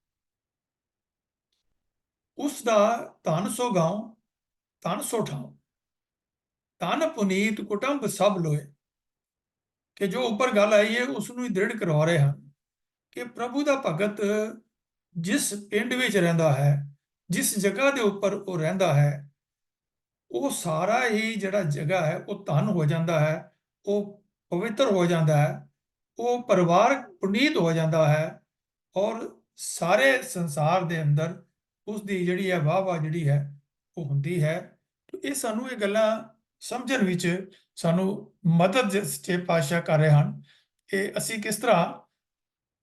ਉਸ ਦਾ ਧਨ ਸੋ ਗਾਉ ਧਨ ਸੋ ਠਾਉ, ਧਨ ਪੁਨੀਤ ਕੁਟੰਬ ਸਭ ਲੋਏ, ਕਿ ਜੋ ਉੱਪਰ ਗੱਲ ਆਈ ਹੈ ਉਸ ਨੂੰ ਹੀ ਦ੍ਰਿੜ ਕਰਵਾ ਰਹੇ ਹਨ ਕਿ ਪ੍ਰਭੂ ਦਾ ਭਗਤ ਜਿਸ ਪਿੰਡ ਵਿੱਚ ਰਹਿੰਦਾ ਹੈ, ਜਿਸ ਜਗ੍ਹਾ ਦੇ ਉੱਪਰ ਉਹ ਰਹਿੰਦਾ ਹੈ, ਉਹ ਸਾਰਾ ਹੀ ਜਿਹੜਾ ਜਗ੍ਹਾ ਹੈ ਉਹ ਧਨ ਹੋ ਜਾਂਦਾ ਹੈ, ਉਹ ਪਵਿੱਤਰ ਹੋ ਜਾਂਦਾ ਹੈ, ਉਹ ਪਰਿਵਾਰ ਪੁਨੀਤ ਹੋ ਜਾਂਦਾ ਹੈ, ਔਰ ਸਾਰੇ ਸੰਸਾਰ ਦੇ ਅੰਦਰ ਉਸ ਦੀ ਜਿਹੜੀ ਹੈ ਵਾਹ ਜਿਹੜੀ ਹੈ ਉਹ ਹੁੰਦੀ ਹੈ। ਇਹ ਸਾਨੂੰ ਇਹ ਗੱਲਾਂ ਸਮਝਣ ਵਿੱਚ ਸਾਨੂੰ ਮਦਦ ਸੱਚੇ ਪਾਤਸ਼ਾਹ ਕਰ ਰਹੇ ਹਨ ਕਿ ਅਸੀਂ ਕਿਸ ਤਰ੍ਹਾਂ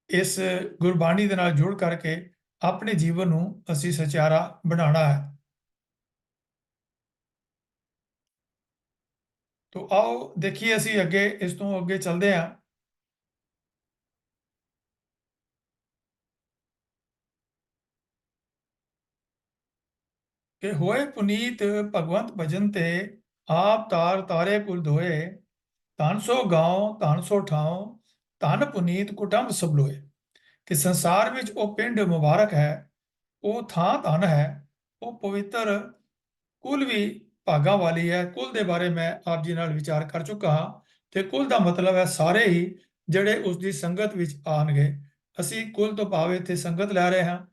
ਇਸ ਗੁਰਬਾਣੀ ਦੇ ਨਾਲ ਜੁੜ ਕਰਕੇ ਆਪਣੇ ਜੀਵਨ ਨੂੰ ਅਸੀਂ ਸਚਿਆਰਾ ਬਣਾਉਣਾ ਹੈ। ਤੋ ਆਓ ਦੇਖੀਏ ਅਸੀਂ ਅੱਗੇ ਇਸ ਤੋਂ ਅੱਗੇ ਚੱਲਦੇ ਹਾਂ। ਕਿ ਹੋਏ ਪੁਨੀਤ ਭਗਵੰਤ ਭਜਨ ਤੇ ਆਪ ਤਾਰ ਤਾਰੇ ਕੁਲ ਧੋਏ, ਧਨ ਸੋ ਗਾਉ ਧਨ ਸੋ ਠਾਉ, ਧਨ ਪੁਨੀਤ ਕੁਟੰਬ ਸਭ ਲੋਏ, ਕਿ ਸੰਸਾਰ ਵਿੱਚ ਉਹ ਪਿੰਡ ਮੁਬਾਰਕ ਹੈ, ਉਹ ਥਾਂ ਧਨ ਹੈ, ਉਹ ਪਵਿੱਤਰ ਕੁਲ ਵੀ ਭਾਗਾਂ ਵਾਲੀ ਹੈ। ਕੁਲ ਦੇ ਬਾਰੇ ਮੈਂ ਆਪ ਜੀ ਨਾਲ ਵਿਚਾਰ ਕਰ ਚੁੱਕਾ ਹਾਂ ਤੇ ਕੁਲ ਦਾ ਮਤਲਬ ਹੈ ਸਾਰੇ ਹੀ ਜਿਹੜੇ ਉਸ ਦੀ ਸੰਗਤ ਵਿੱਚ ਆਣਗੇ। ਅਸੀਂ ਕੁਲ ਤੋਂ ਭਾਵ ਇੱਥੇ ਸੰਗਤ ਲੈ ਰਹੇ ਹਾਂ,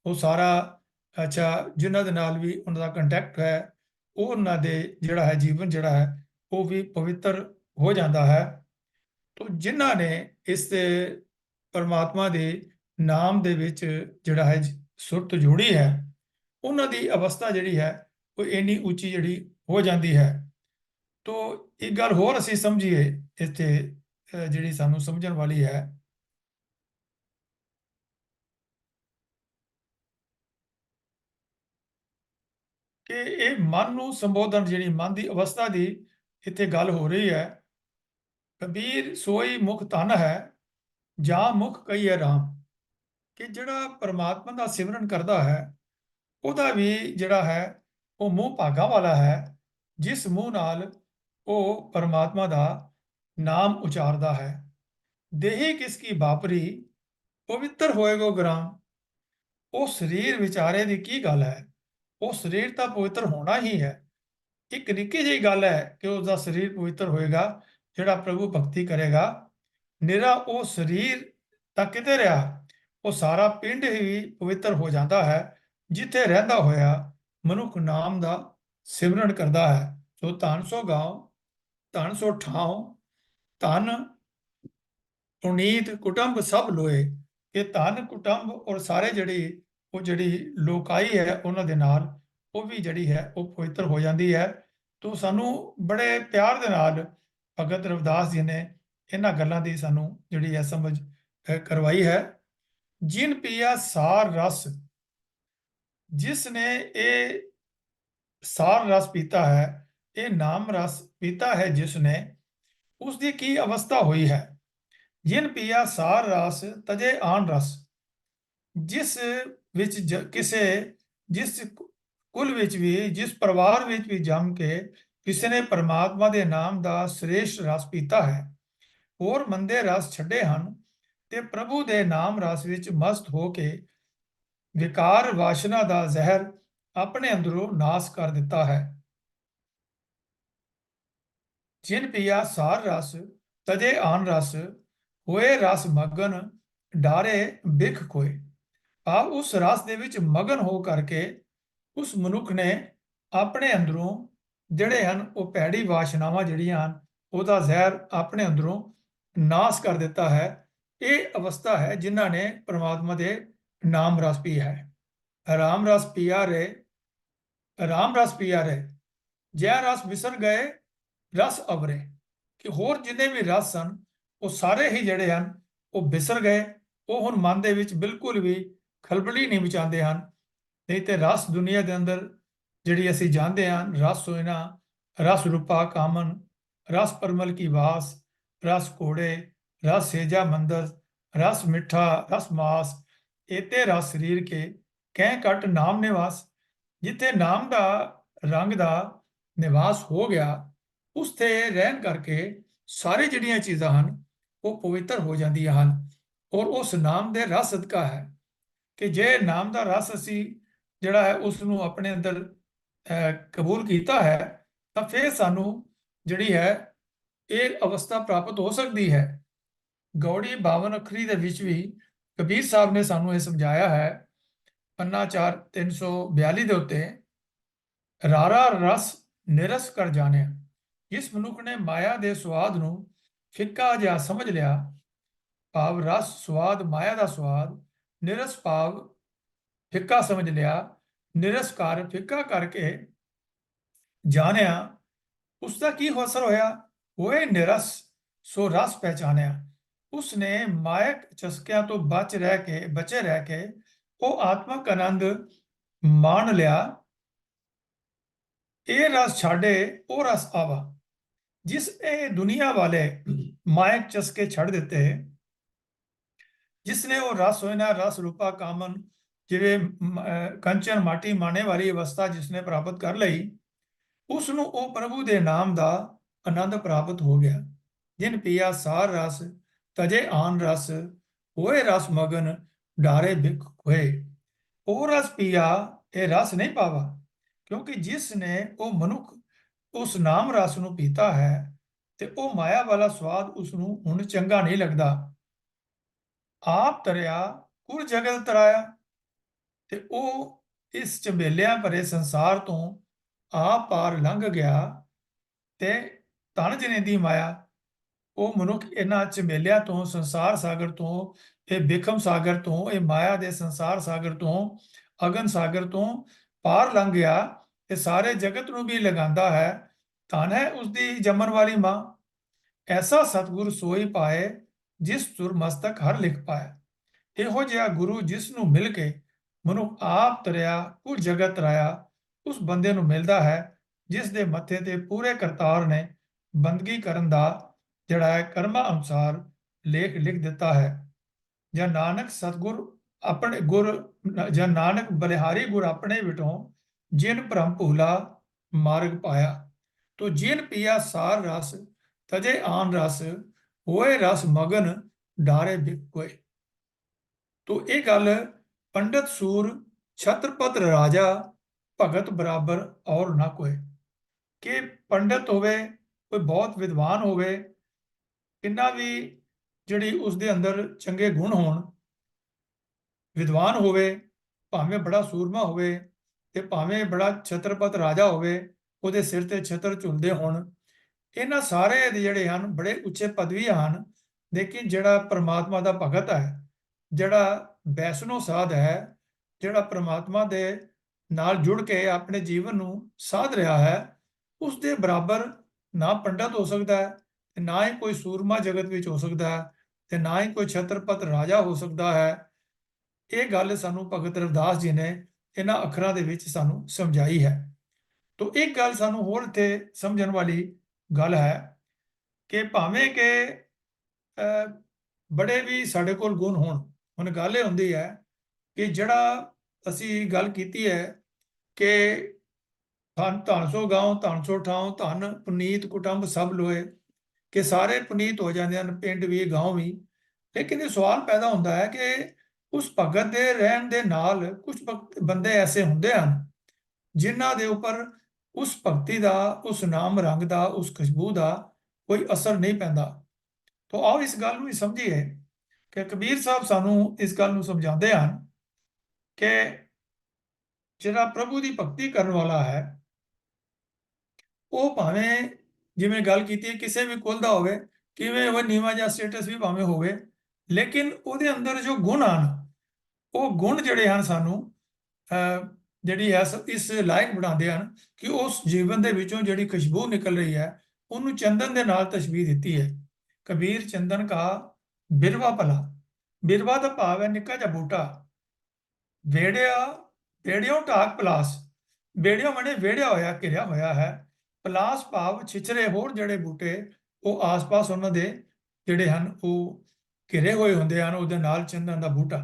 ਉਹ ਸਾਰਾ ਅੱਛਾ ਜਿਨ੍ਹਾਂ ਦੇ ਨਾਲ ਵੀ ਉਹਨਾਂ ਦਾ ਕੰਟੈਕਟ ਹੈ, ਉਹ ਉਹਨਾਂ ਦੇ ਜਿਹੜਾ ਹੈ ਜੀਵਨ ਜਿਹੜਾ ਹੈ ਉਹ ਵੀ ਪਵਿੱਤਰ ਹੋ ਜਾਂਦਾ ਹੈ। ਤੋ ਜਿਨ੍ਹਾਂ ਨੇ ਇਸ ਦੇ ਪਰਮਾਤਮਾ ਦੇ ਨਾਮ ਦੇ ਵਿੱਚ ਜਿਹੜਾ ਹੈ ਸੁਰਤ ਜੋੜੀ ਹੈ, ਉਹਨਾਂ ਦੀ ਅਵਸਥਾ ਜਿਹੜੀ ਹੈ ਉਹ ਇੰਨੀ ਉੱਚੀ ਜਿਹੜੀ ਹੋ ਜਾਂਦੀ ਹੈ। ਤੋ ਇੱਕ ਗੱਲ ਹੋਰ ਅਸੀਂ ਸਮਝੀਏ ਇੱਥੇ ਜਿਹੜੀ ਸਾਨੂੰ ਸਮਝਣ ਵਾਲੀ ਹੈ ਕਿ ਇਹ ਮਨ ਨੂੰ ਸੰਬੋਧਨ, ਜਿਹੜੀ ਮਨ ਦੀ ਅਵਸਥਾ ਦੀ ਇੱਥੇ ਗੱਲ ਹੋ ਰਹੀ ਹੈ। ਕਬੀਰ ਸੋਈ ਮੁਖ ਧਨ ਹੈ, ਜਾਂ ਮੁਖ ਕਹੀਏ ਰਾਮ, ਕਿ ਜਿਹੜਾ ਪਰਮਾਤਮਾ ਦਾ ਸਿਮਰਨ ਕਰਦਾ ਹੈ ਉਹਦਾ ਵੀ ਜਿਹੜਾ ਹੈ ਉਹ ਮੂੰਹ ਭਾਗਾ ਵਾਲਾ ਹੈ, ਜਿਸ ਮੂੰਹ ਨਾਲ ਉਹ ਪਰਮਾਤਮਾ ਦਾ ਨਾਮ ਉਚਾਰਦਾ ਹੈ। ਦੇਹੀ ਕਿਸ ਕੀ ਬਾਪਰੀ, ਪਵਿੱਤਰ ਹੋਏਗੋ ਗ੍ਰਾਮ, ਉਹ ਸਰੀਰ ਵਿਚਾਰੇ ਦੀ ਕੀ ਗੱਲ ਹੈ, ਉਹ ਸਰੀਰ ਤਾਂ ਪਵਿੱਤਰ ਹੋਣਾ ਹੀ ਹੈ। ਇੱਕ ਨਿੱਕੀ ਜਿਹੀ ਗੱਲ ਹੈ ਕਿ ਉਸ ਦਾ ਸਰੀਰ ਪਵਿੱਤਰ ਹੋਏਗਾ ਜਿਹੜਾ ਪ੍ਰਭੂ ਭਗਤੀ ਕਰੇਗਾ। ਨਿਰਾ ਉਹ ਸਰੀਰ ਤਾਂ ਕਿਤੇ ਰਿਹਾ ਉਹ ਸਾਰਾ ਪਿੰਡ ਹੀ ਪਵਿੱਤਰ ਹੋ ਜਾਂਦਾ ਹੈ ਜਿੱਥੇ ਰਹਿੰਦਾ ਹੋਇਆ ਮਨੁੱਖ ਨਾਮ ਦਾ ਸਿਮਰਨ ਕਰਦਾ ਹੈ। ਸੋ ਧੰਨ ਸੋ ਗਾਉ, ਧੰਨ ਸੋ ਠਾਉ, ਧੰਨ ਪੁਨੀਤ ਕੁਟੁੰਬ ਸਭ ਲੋਏ। ਇਹ ਧੰਨ ਕੁਟੁੰਬ ਔਰ ਸਾਰੇ ਜਿਹੜੀ ਲੋਕਾਈ ਹੈ ਉਹਨਾਂ ਦੇ ਨਾਲ ਉਹ ਵੀ ਜਿਹੜੀ ਹੈ ਉਹ ਪਵਿੱਤਰ ਹੋ ਜਾਂਦੀ ਹੈ। ਤੋ ਸਾਨੂੰ ਬੜੇ ਪਿਆਰ ਦੇ ਨਾਲ ਭਗਤ ਰਵਿਦਾਸ ਜੀ ਨੇ ਇਹਨਾਂ ਗੱਲਾਂ ਦੀ ਸਾਨੂੰ ਜਿਹੜੀ ਹੈ ਸਮਝ ਕਰਵਾਈ ਹੈ। ਜਿਨ ਪੀਆ ਸਾਰ ਰਸ, ਜਿਸ ਨੇ ਇਹ ਸਾਰ ਰਸ ਪੀਤਾ ਹੈ, ਇਹ ਨਾਮ ਰਸ ਪੀਤਾ ਹੈ ਜਿਸ ਨੇ, ਉਸ ਦੀ ਕੀ ਅਵਸਥਾ ਹੋਈ ਹੈ। ਜਿਨ ਪੀਆ ਸਾਰ ਰਸ ਤਜੇ ਆਨ ਰਸ, ਜਿਸ ਵਿੱਚ ਜਿਸ ਕੁਲ ਵਿੱਚ ਵੀ, ਜਿਸ ਪਰਿਵਾਰ ਵਿੱਚ ਵੀ ਜੰਮ ਕੇ ਕਿਸੇ ਨੇ ਪਰਮਾਤਮਾ ਦੇ ਨਾਮ ਦਾ ਸ੍ਰੇਸ਼ਟ ਰਸ ਪੀਤਾ ਹੈ, ਹੋਰ ਮੰਦੇ ਰਸ ਛੱਡੇ ਹਨ ਤੇ ਪ੍ਰਭੂ ਦੇ ਨਾਮ ਰਸ ਵਿੱਚ ਮਸਤ ਹੋ ਕੇ ਵਿਕਾਰ ਵਾਸ਼ਨਾ ਦਾ ਜ਼ਹਿਰ ਆਪਣੇ ਅੰਦਰੋਂ ਨਾਸ ਕਰ ਦਿੱਤਾ ਹੈ। ਜਿਨ ਪੀਆ ਸਾਰ ਰਸ ਤਜੇ ਆਨ ਰਸ, ਹੋਏ ਰਸ ਮਗਨ ਡਾਰੇ ਬਿਖ ਕੋਏ। ਭਾਵ ਉਸ ਰਸ ਦੇ ਵਿੱਚ ਮਗਨ ਹੋ ਕਰਕੇ ਉਸ ਮਨੁੱਖ ਨੇ ਆਪਣੇ ਅੰਦਰੋਂ ਜਿਹੜੇ ਹਨ ਉਹ ਭੈੜੀ ਵਾਸ਼ਨਾਵਾਂ ਜਿਹੜੀਆਂ ਹਨ ਉਹਦਾ ਜ਼ਹਿਰ ਆਪਣੇ ਅੰਦਰੋਂ ਨਾਸ ਕਰ ਦਿੱਤਾ ਹੈ। ਇਹ ਅਵਸਥਾ ਹੈ ਜਿਨ੍ਹਾਂ ਨੇ ਪ੍ਰਮਾਤਮਾ ਦੇ ਨਾਮ ਰਸ ਪੀ ਹੈ। ਰਾਮ ਰਸ ਪੀਆ ਰੇ, ਰਾਮ ਰਸ ਪੀਆ ਰੇ, ਜੈ ਰਸ ਵਿਸਰ ਗਏ ਰਸ ਅਵਰੇ। ਕਿ ਹੋਰ ਜਿੰਨੇ ਵੀ ਰਸ ਸਨ ਉਹ ਸਾਰੇ ਹੀ ਜਿਹੜੇ ਹਨ ਉਹ ਵਿਸਰ ਗਏ, ਉਹ ਹੁਣ ਮਨ ਦੇ ਵਿੱਚ ਬਿਲਕੁਲ ਵੀ ਖਲਬਲੀ ਨਹੀਂ ਮਚਾਉਂਦੇ ਹਨ। ਨਹੀਂ ਤੇ ਰਸ ਦੁਨੀਆ ਦੇ ਅੰਦਰ ਜਿਹੜੀ ਅਸੀਂ ਜਾਣਦੇ ਹਾਂ, ਰਸ ਸੋਇਨਾ, ਰਸ ਰੂਪਾ ਕਾਮਨ, ਰਸ ਪਰਮਲ ਕੀ ਵਾਸ, ਰਸ ਘੋੜੇ, ਰਸ ਸੇਜਾ ਮੰਦਰ, ਰਸ ਮਿੱਠਾ, ਰਸ ਮਾਸ, ਏਤੇ ਰਸ ਸਰੀਰ ਕੇ ਕਹਿ ਕਟ ਨਾਮ ਨਿਵਾਸ। ਜਿੱਥੇ ਨਾਮ ਦਾ ਰੰਗ ਦਾ ਨਿਵਾਸ ਹੋ ਗਿਆ, ਉਸ ਤੇ ਰਹਿਣ ਕਰਕੇ ਸਾਰੇ ਜਿਹੜੀਆਂ ਚੀਜ਼ਾਂ ਹਨ ਉਹ ਪਵਿੱਤਰ ਹੋ ਜਾਂਦੀਆਂ ਹਨ। ਔਰ ਉਸ ਨਾਮ ਦੇ ਰਸ ਸਦਕਾ ਹੈ ਕਿ ਜੇ ਨਾਮ ਦਾ ਰਸ ਅਸੀਂ ਜਿਹੜਾ ਹੈ ਉਸ ਨੂੰ ਆਪਣੇ ਅੰਦਰ ਕਬੂਲ ਕੀਤਾ ਹੈ ਤਾਂ ਫਿਰ ਸਾਨੂੰ ਜਿਹੜੀ ਹੈ ਇਹ ਅਵਸਥਾ ਪ੍ਰਾਪਤ ਹੋ ਸਕਦੀ ਹੈ। ਗੌੜੀ 52 ਅੱਖਰੀ ਦੇ ਵਿੱਚ ਵੀ ਕਬੀਰ ਸਾਹਿਬ ਨੇ ਸਾਨੂੰ ਇਹ ਸਮਝਾਇਆ ਹੈ, ਪੰਨਾ 4 342 ਦੇ ਉੱਤੇ, ਰਾਰਾ ਰਸ ਨਿਰਸ ਕਰ ਜਾਣਿਆ। ਜਿਸ ਮਨੁੱਖ ਨੇ ਮਾਇਆ ਦੇ ਸਵਾਦ ਨੂੰ ਫਿੱਕਾ ਜਿਹਾ ਸਮਝ ਲਿਆ, ਭਾਵ ਰਸ ਸਵਾਦ ਮਾਇਆ ਦਾ ਸਵਾਦ, ਨਿਰਸ ਭਾਵ ਫਿੱਕਾ ਸਮਝ ਲਿਆ, ਨਿਰਸ ਕਰ ਫਿੱਕਾ ਕਰਕੇ ਜਾਣਿਆ, ਉਸ ਦਾ ਕੀ ਅਸਰ ਹੋਇਆ। ਹੋਏ ਨਿਰਸ ਸੋ ਰਸ ਪਹਿਚਾਨਿਆ। ਉਸ ਨੇ ਮਾਇਕ ਚਸਕਿਆਂ ਤੋਂ ਬਚੇ ਰਹਿ ਕੇ ਉਹ ਆਤਮਕ ਆਨੰਦ ਮਾਣ ਲਿਆ। ਇਹ ਰਸ ਛਾੜੇ ਉਹ ਰਸ ਆਵਾ। ਜਿਸ ਇਹ ਦੁਨੀਆ ਵਾਲੇ ਮਾਇਕ ਚਸਕੇ ਛੱਡ ਦਿੱਤੇ, ਜਿਸ ਨੇ ਉਹ ਰਸ ਹੋਇਨਾ, ਰਸ ਰੂਪਾ ਕਾਮਨ, ਜਿਵੇਂ ਕੰਚਨ ਮਾਟੀ ਮਾਣੇ ਵਾਲੀ ਅਵਸਥਾ ਜਿਸ ਨੇ ਪ੍ਰਾਪਤ ਕਰ ਲਈ, ਉਸ ਨੂੰ ਉਹ ਪ੍ਰਭੂ ਦੇ ਨਾਮ ਦਾ ਆਨੰਦ ਪ੍ਰਾਪਤ ਹੋ ਗਿਆ। ਜਿਨ ਪੀਆ ਸਾਰ ਰਸ ਤਜੇ ਆਨ ਰਸ, ਹੋਏ ਰਸ ਮਗਨ ਡਾਰੇ ਬਿਖ ਹੋਏ। ਉਹ ਰਸ ਪੀਆ, ਇਹ ਰਸ ਨਹੀਂ ਪਾਵਾ, ਕਿਉਂਕਿ ਜਿਸ ਨੇ ਉਹ ਮਨੁੱਖ ਉਸ ਨਾਮ ਰਸ ਨੂੰ ਪੀਤਾ ਹੈ ਤੇ ਉਹ ਮਾਇਆ ਵਾਲਾ ਸਵਾਦ ਉਸ ਨੂੰ ਹੁਣ ਚੰਗਾ ਨਹੀਂ ਲੱਗਦਾ। ਆਪ ਤਰਿਆ ਕੁਰ ਜਗਤ ਤਰਾਇਆ, ਤੇ ਉਹ ਇਸ ਝੰਬੇਲਿਆਂ ਭਰੇ ਸੰਸਾਰ ਤੋਂ ਆਪ ਪਾਰ ਲੰਘ ਗਿਆ ਤੇ ਧਨ ਜਨੇ ਦੀ ਮਾਇਆ। ਉਹ ਮਨੁੱਖ ਇਹਨਾਂ ਝੰਬੇਲਿਆਂ ਤੋਂ, ਸੰਸਾਰ ਸਾਗਰ ਤੋਂ, ਇਹ ਬਿਖਮ ਸਾਗਰ ਤੋਂ, ਇਹ ਮਾਇਆ ਦੇ ਸੰਸਾਰ ਸਾਗਰ ਤੋਂ, ਅਗਨ ਸਾਗਰ ਤੋਂ ਪਾਰ ਲੰਘ ਗਿਆ ਤੇ ਸਾਰੇ ਜਗਤ ਨੂੰ ਵੀ ਲਗਾਉਂਦਾ ਹੈ। ਧਨ ਹੈ ਉਸ ਦੀ ਜੰਮਣ ਵਾਲੀ ਮਾਂ। ਐਸਾ ਸਤਿਗੁਰ ਸੋਈ ਪਾਏ, ਜਿਸ ਤੁਰ ਮਸਤਕ ਹਰ ਲਿਖ ਪਾਇਆ। ਇਹੋ ਜਿਹਾ ਗੁਰੂ ਜਿਸ ਨੂੰ ਮਿਲ ਕੇ ਮਨੁੱਖ ਆਪ ਤਰਿਆ ਕੁਲ ਜਗਤ ਤਰਾਇਆ, ਉਸ ਬੰਦੇ ਨੂੰ ਮਿਲਦਾ ਹੈ ਜਿਸ ਦੇ ਮੱਥੇ ਤੇ ਪੂਰੇ ਕਰਤਾਰ ਨੇ ਬੰਦਗੀ ਕਰਨ ਦਾ ਜਿਹੜਾ ਹੈ ਕਰਮਾਂ ਅਨੁਸਾਰ ਲੇਖ ਲਿਖ ਦਿੱਤਾ ਹੈ। ਜਾਂ ਨਾਨਕ ਸਤਿਗੁਰ ਆਪਣੇ ਗੁਰ, ਜਾਂ ਨਾਨਕ ਬਲਿਹਾਰੀ ਗੁਰ ਆਪਣੇ ਵਿਟੋਂ, ਜਿਨ ਭ੍ਰਮ ਭੂਲਾ ਮਾਰਗ ਪਾਇਆ। ਤੋ ਜਿਨ ਪੀਆ ਸਾਰ ਰਸ ਤਜੇ ਆਨ ਰਸ, ਹੋਏ ਰਸ ਮਗਨ ਡਾਰੇ ਬਿਖ ਕੋਏ। ਤੋ ਇਹ ਗੱਲ ਪੰਡਤ ਸੂਰ ਛਤਰਪਤ ਰਾਜਾ ਭਗਤ ਬਰਾਬਰ ਔਰ ਨਾ ਕੋਏ। ਕਿ ਪੰਡਤ ਹੋਵੇ, ਕੋਈ ਬਹੁਤ ਵਿਦਵਾਨ ਹੋਵੇ, ਕਿੰਨਾ ਵੀ ਜਿਹੜੀ ਉਸਦੇ ਅੰਦਰ ਚੰਗੇ ਗੁਣ ਹੋਣ, ਵਿਦਵਾਨ ਹੋਵੇ, ਭਾਵੇਂ ਬੜਾ ਸੂਰਮਾ ਹੋਵੇ ਤੇ ਭਾਵੇਂ ਬੜਾ ਛਤਰਪਤ ਰਾਜਾ ਹੋਵੇ, ਉਹਦੇ ਸਿਰ ਤੇ ਛਤਰ ਝੁਲਦੇ ਹੋਣ, ਇਹਨਾਂ ਸਾਰੇ ਦੇ ਜਿਹੜੇ ਹਨ ਬੜੇ ਉੱਚੇ ਪਦਵੀਆਂ ਹਨ। ਲੇਕਿਨ ਜਿਹੜਾ ਪ੍ਰਮਾਤਮਾ ਦਾ ਭਗਤ ਹੈ, ਜਿਹੜਾ ਵੈਸ਼ਨੋ ਸਾਧ ਹੈ, ਜਿਹੜਾ ਪ੍ਰਮਾਤਮਾ ਦੇ ਨਾਲ ਜੁੜ ਕੇ ਆਪਣੇ ਜੀਵਨ ਨੂੰ ਸਾਧ ਰਿਹਾ ਹੈ, ਉਸ ਦੇ ਬਰਾਬਰ ਨਾ ਪੰਡਤ ਹੋ ਸਕਦਾ ਹੈ, ਤੇ ਨਾ ਹੀ ਕੋਈ ਸੂਰਮਾ ਜਗਤ ਵਿੱਚ ਹੋ ਸਕਦਾ ਹੈ, ਤੇ ਨਾ ਹੀ ਕੋਈ ਛਤਰਪਤ ਰਾਜਾ ਹੋ ਸਕਦਾ ਹੈ। ਇਹ ਗੱਲ ਸਾਨੂੰ ਭਗਤ ਰਵਿਦਾਸ ਜੀ ਨੇ ਇਹਨਾਂ ਅੱਖਰਾਂ ਦੇ ਵਿੱਚ ਸਾਨੂੰ ਸਮਝਾਈ ਹੈ। ਤੋ ਇੱਕ ਗੱਲ ਸਾਨੂੰ ਹੋਰ ਇੱਥੇ ਸਮਝਣ ਵਾਲੀ ਗੱਲ ਹੈ ਕਿ ਭਾਵੇਂ ਕਿ ਬੜੇ ਵੀ ਸਾਡੇ ਕੋਲ ਗੁਣ ਹੋਣ, ਹੁਣ ਗੱਲ ਇਹ ਹੁੰਦੀ ਹੈ ਕਿ ਜਿਹੜਾ ਅਸੀਂ ਗੱਲ ਕੀਤੀ ਹੈ ਕਿ ਧਨ ਧਨ ਸੋ ਗਾਉ ਧਨ ਸੋ ਠਾਉ ਧਨ ਪੁਨੀਤ ਕੁਟੰਬ ਸਭ ਲੋਏ, ਕਿ ਸਾਰੇ ਪੁਨੀਤ ਹੋ ਜਾਂਦੇ ਹਨ, ਪਿੰਡ ਵੀ ਗਾਉਂ ਵੀ। ਲੇਕਿਨ ਇਹ ਸਵਾਲ ਪੈਦਾ ਹੁੰਦਾ ਹੈ ਕਿ ਉਸ ਭਗਤ ਦੇ ਰਹਿਣ ਦੇ ਨਾਲ ਕੁਝ ਬੰਦੇ ਐਸੇ ਹੁੰਦੇ ਹਨ ਜਿਨ੍ਹਾਂ ਦੇ ਉੱਪਰ ਉਸ ਭਗਤੀ ਦਾ, ਉਸ ਨਾਮ ਰੰਗ ਦਾ, ਉਸ ਖੁਸ਼ਬੂ ਦਾ ਕੋਈ ਅਸਰ ਨਹੀਂ ਪੈਂਦਾ। ਤਾਂ ਆਓ ਇਸ ਗੱਲ ਨੂੰ ਵੀ ਸਮਝੀਏ ਕਿ ਕਬੀਰ ਸਾਹਿਬ ਸਾਨੂੰ ਇਸ ਗੱਲ ਨੂੰ ਸਮਝਾਉਂਦੇ ਹਨ ਕਿ ਜਿਹੜਾ ਪ੍ਰਭੂ ਦੀ ਭਗਤੀ ਕਰਨ ਵਾਲਾ ਹੈ, ਉਹ ਭਾਵੇਂ ਜਿਵੇਂ ਗੱਲ ਕੀਤੀ ਹੈ ਕਿਸੇ ਵੀ ਕੁਲ ਦਾ ਹੋਵੇ, ਕਿਵੇਂ ਉਹ ਨੀਵਾਂ ਜਿਹਾ ਸਟੇਟਸ ਵੀ ਭਾਵੇਂ ਹੋਵੇ, ਲੇਕਿਨ ਉਹਦੇ ਅੰਦਰ ਜੋ ਗੁਣ ਹਨ, ਉਹ ਗੁਣ ਜਿਹੜੇ ਹਨ ਸਾਨੂੰ ਜਿਹੜੀ ਹੈ ਇਸ ਲਾਇਕ ਬਣਾਉਂਦੇ ਹਨ ਕਿ ਉਸ ਜੀਵਨ ਦੇ ਵਿੱਚੋਂ ਜਿਹੜੀ ਖੁਸ਼ਬੂ ਨਿਕਲ ਰਹੀ ਹੈ, ਉਹਨੂੰ ਚੰਦਨ ਦੇ ਨਾਲ ਤਸ਼ਬੀਹ ਦਿੱਤੀ ਹੈ। ਕਬੀਰ ਚੰਦਨ ਕਾ ਬਿਰਵਾ ਭਲਾ, ਬਿਰਵਾ ਦਾ ਭਾਵ ਹੈ ਨਿੱਕਾ ਜਿਹਾ ਬੂਟਾ, ਵੇੜਿਓਂ ਢਾਕ ਪਲਾਸ, ਵੇੜਿਓਂ ਮਨੇ ਵੇੜਿਆ ਹੋਇਆ, ਘਿਰਿਆ ਹੋਇਆ ਹੈ, ਪਲਾਸ ਭਾਵ ਛਿਛਰੇ ਹੋਰ ਜਿਹੜੇ ਬੂਟੇ ਉਹ ਆਸ-ਪਾਸ ਉਹਨਾਂ ਦੇ ਜਿਹੜੇ ਹਨ ਉਹ ਘਿਰੇ ਹੋਏ ਹੁੰਦੇ ਹਨ, ਉਹਦੇ ਨਾਲ ਚੰਦਨ ਦਾ ਬੂਟਾ।